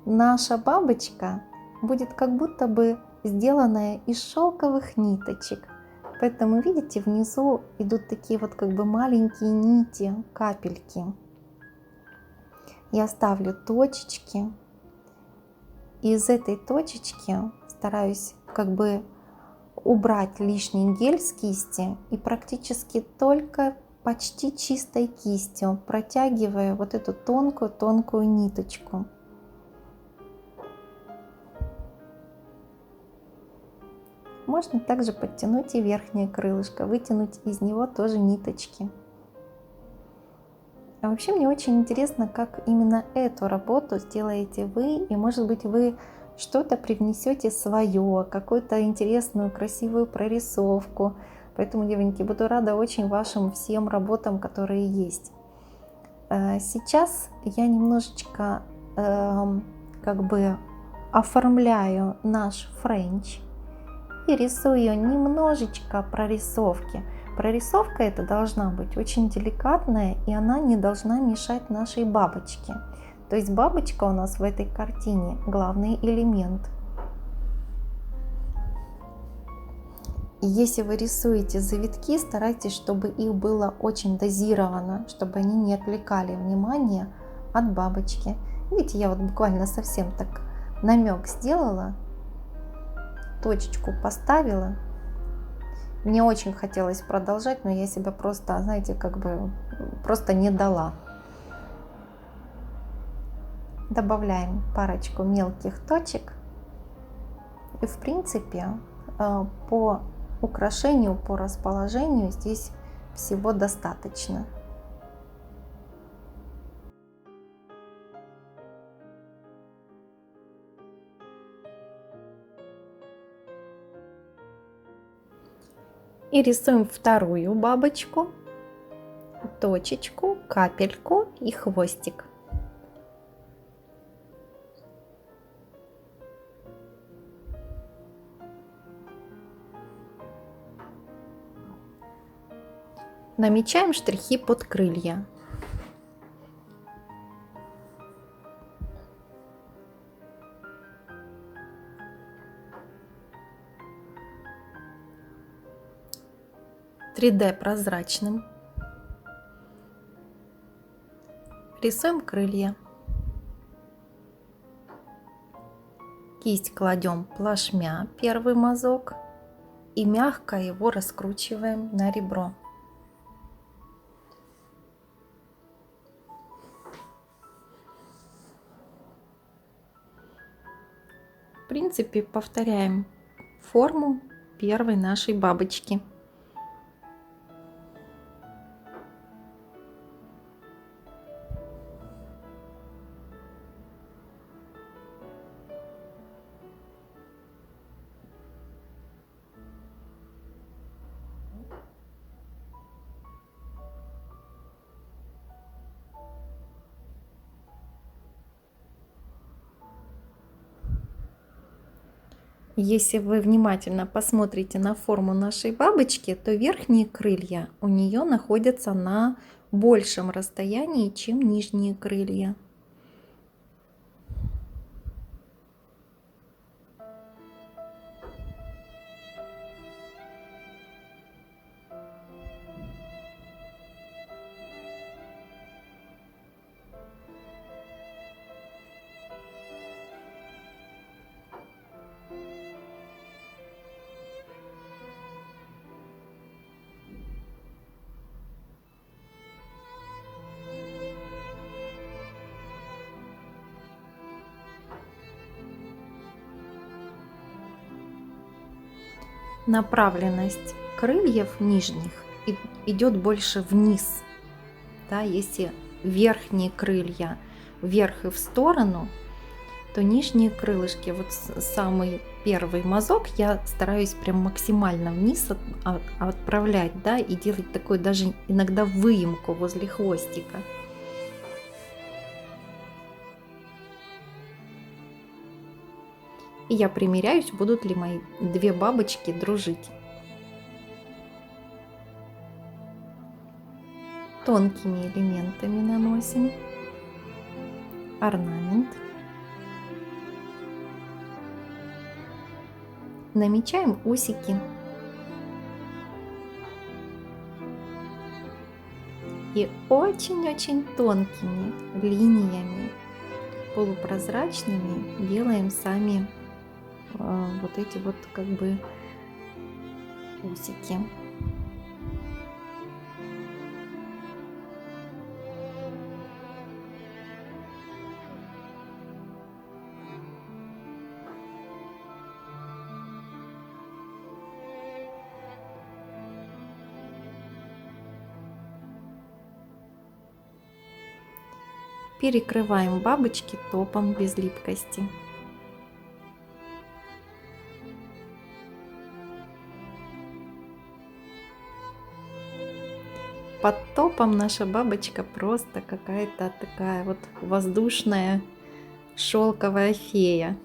наша бабочка будет как будто бы сделанная из шелковых ниточек. Поэтому, видите, внизу идут такие вот как бы маленькие нити, капельки. Я ставлю точечки. И из этой точечки стараюсь как бы убрать лишний гель с кисти и практически только почти чистой кистью протягивая вот эту тонкую-тонкую ниточку. Можно также подтянуть и верхнее крылышко, вытянуть из него тоже ниточки. А вообще мне очень интересно, как именно эту работу сделаете вы, и может быть вы что-то привнесете свое, какую-то интересную, красивую прорисовку. Поэтому, девоньки, буду рада очень вашим всем работам, которые есть. Сейчас я немножечко как бы оформляю наш френч и рисую немножечко прорисовки. Прорисовка эта должна быть очень деликатная, и она не должна мешать нашей бабочке. То есть бабочка у нас в этой картине главный элемент. И если вы рисуете завитки, старайтесь, чтобы их было очень дозировано, чтобы они не отвлекали внимание от бабочки. Видите, я вот буквально совсем так намек сделала, точечку поставила. Мне очень хотелось продолжать, но я себя просто, знаете, как бы просто не дала. Добавляем парочку мелких точек. И в принципе по украшению, по расположению здесь всего достаточно. И рисуем вторую бабочку, точечку, капельку и хвостик. Намечаем штрихи под крылья. Прозрачным. Рисуем крылья. Кисть кладем плашмя, первый мазок, и мягко его раскручиваем на ребро. В принципе, повторяем форму первой нашей бабочки. Если вы внимательно посмотрите на форму нашей бабочки, то верхние крылья у нее находятся на большем расстоянии, чем нижние крылья. Направленность крыльев нижних идет больше вниз. Да, если верхние крылья вверх и в сторону, то нижние крылышки, вот самый первый мазок, я стараюсь прям максимально вниз отправлять, да, и делать такой даже иногда выемку возле хвостика. И я примеряюсь, будут ли мои две бабочки дружить. Тонкими элементами наносим орнамент. Намечаем усики. И очень-очень тонкими линиями, полупрозрачными, делаем сами вот эти вот как бы усики. Перекрываем бабочки топом без липкости. Под топом наша бабочка просто какая-то такая вот воздушная шелковая фея.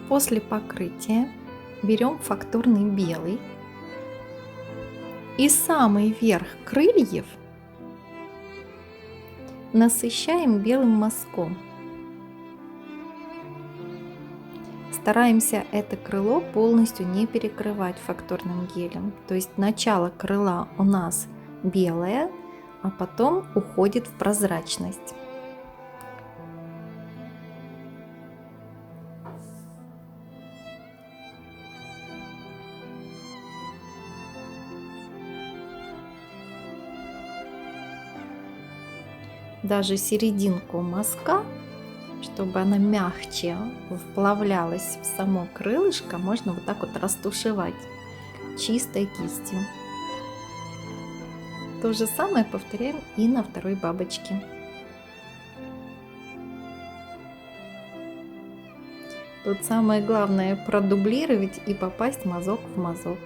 После покрытия берем фактурный белый и самый верх крыльев насыщаем белым мазком. Стараемся это крыло полностью не перекрывать фактурным гелем. То есть начало крыла у нас белое, а потом уходит в прозрачность. Даже серединку мазка, чтобы она мягче вплавлялась в само крылышко, можно вот так вот растушевать чистой кистью. То же самое повторяем и на второй бабочке. Тут самое главное продублировать и попасть мазок в мазок.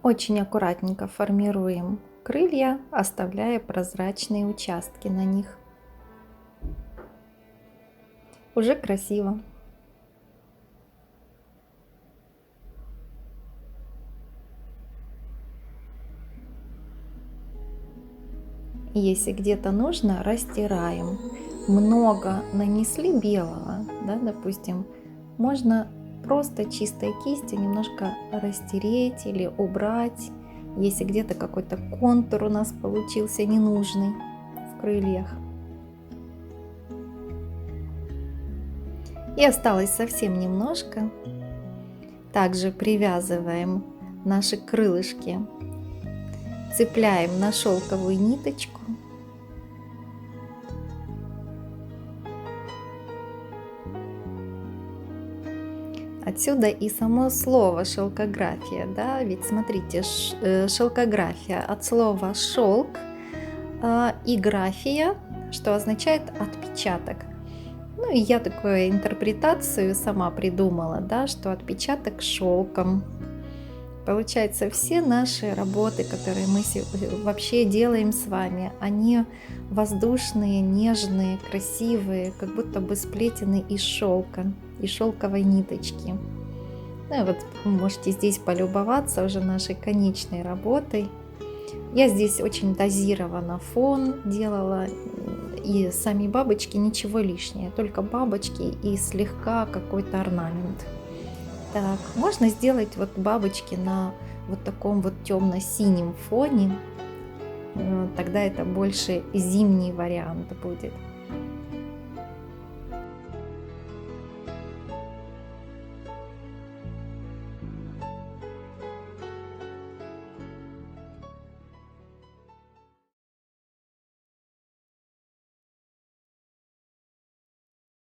Очень аккуратненько формируем крылья, оставляя прозрачные участки на них. Уже красиво. Если где-то нужно, растираем. Много нанесли белого, да, допустим, можно просто чистой кистью немножко растереть или убрать, если где-то какой-то контур у нас получился ненужный в крыльях. И осталось совсем немножко. Также привязываем наши крылышки, цепляем на шелковую ниточку. Отсюда и само слово шелкография, да, ведь смотрите, шелкография от слова шелк и графия, что означает отпечаток. Ну и я такую интерпретацию сама придумала, да, что отпечаток шелком. Получается, все наши работы, которые мы вообще делаем с вами, они воздушные, нежные, красивые, как будто бы сплетены из шелка и шелковой ниточки. Ну и вот вы можете здесь полюбоваться уже нашей конечной работой. Я здесь очень дозированно фон делала, и сами бабочки ничего лишнего, только бабочки и слегка какой-то орнамент. Так, можно сделать вот бабочки на вот таком вот темно-синем фоне, тогда это больше зимний вариант будет.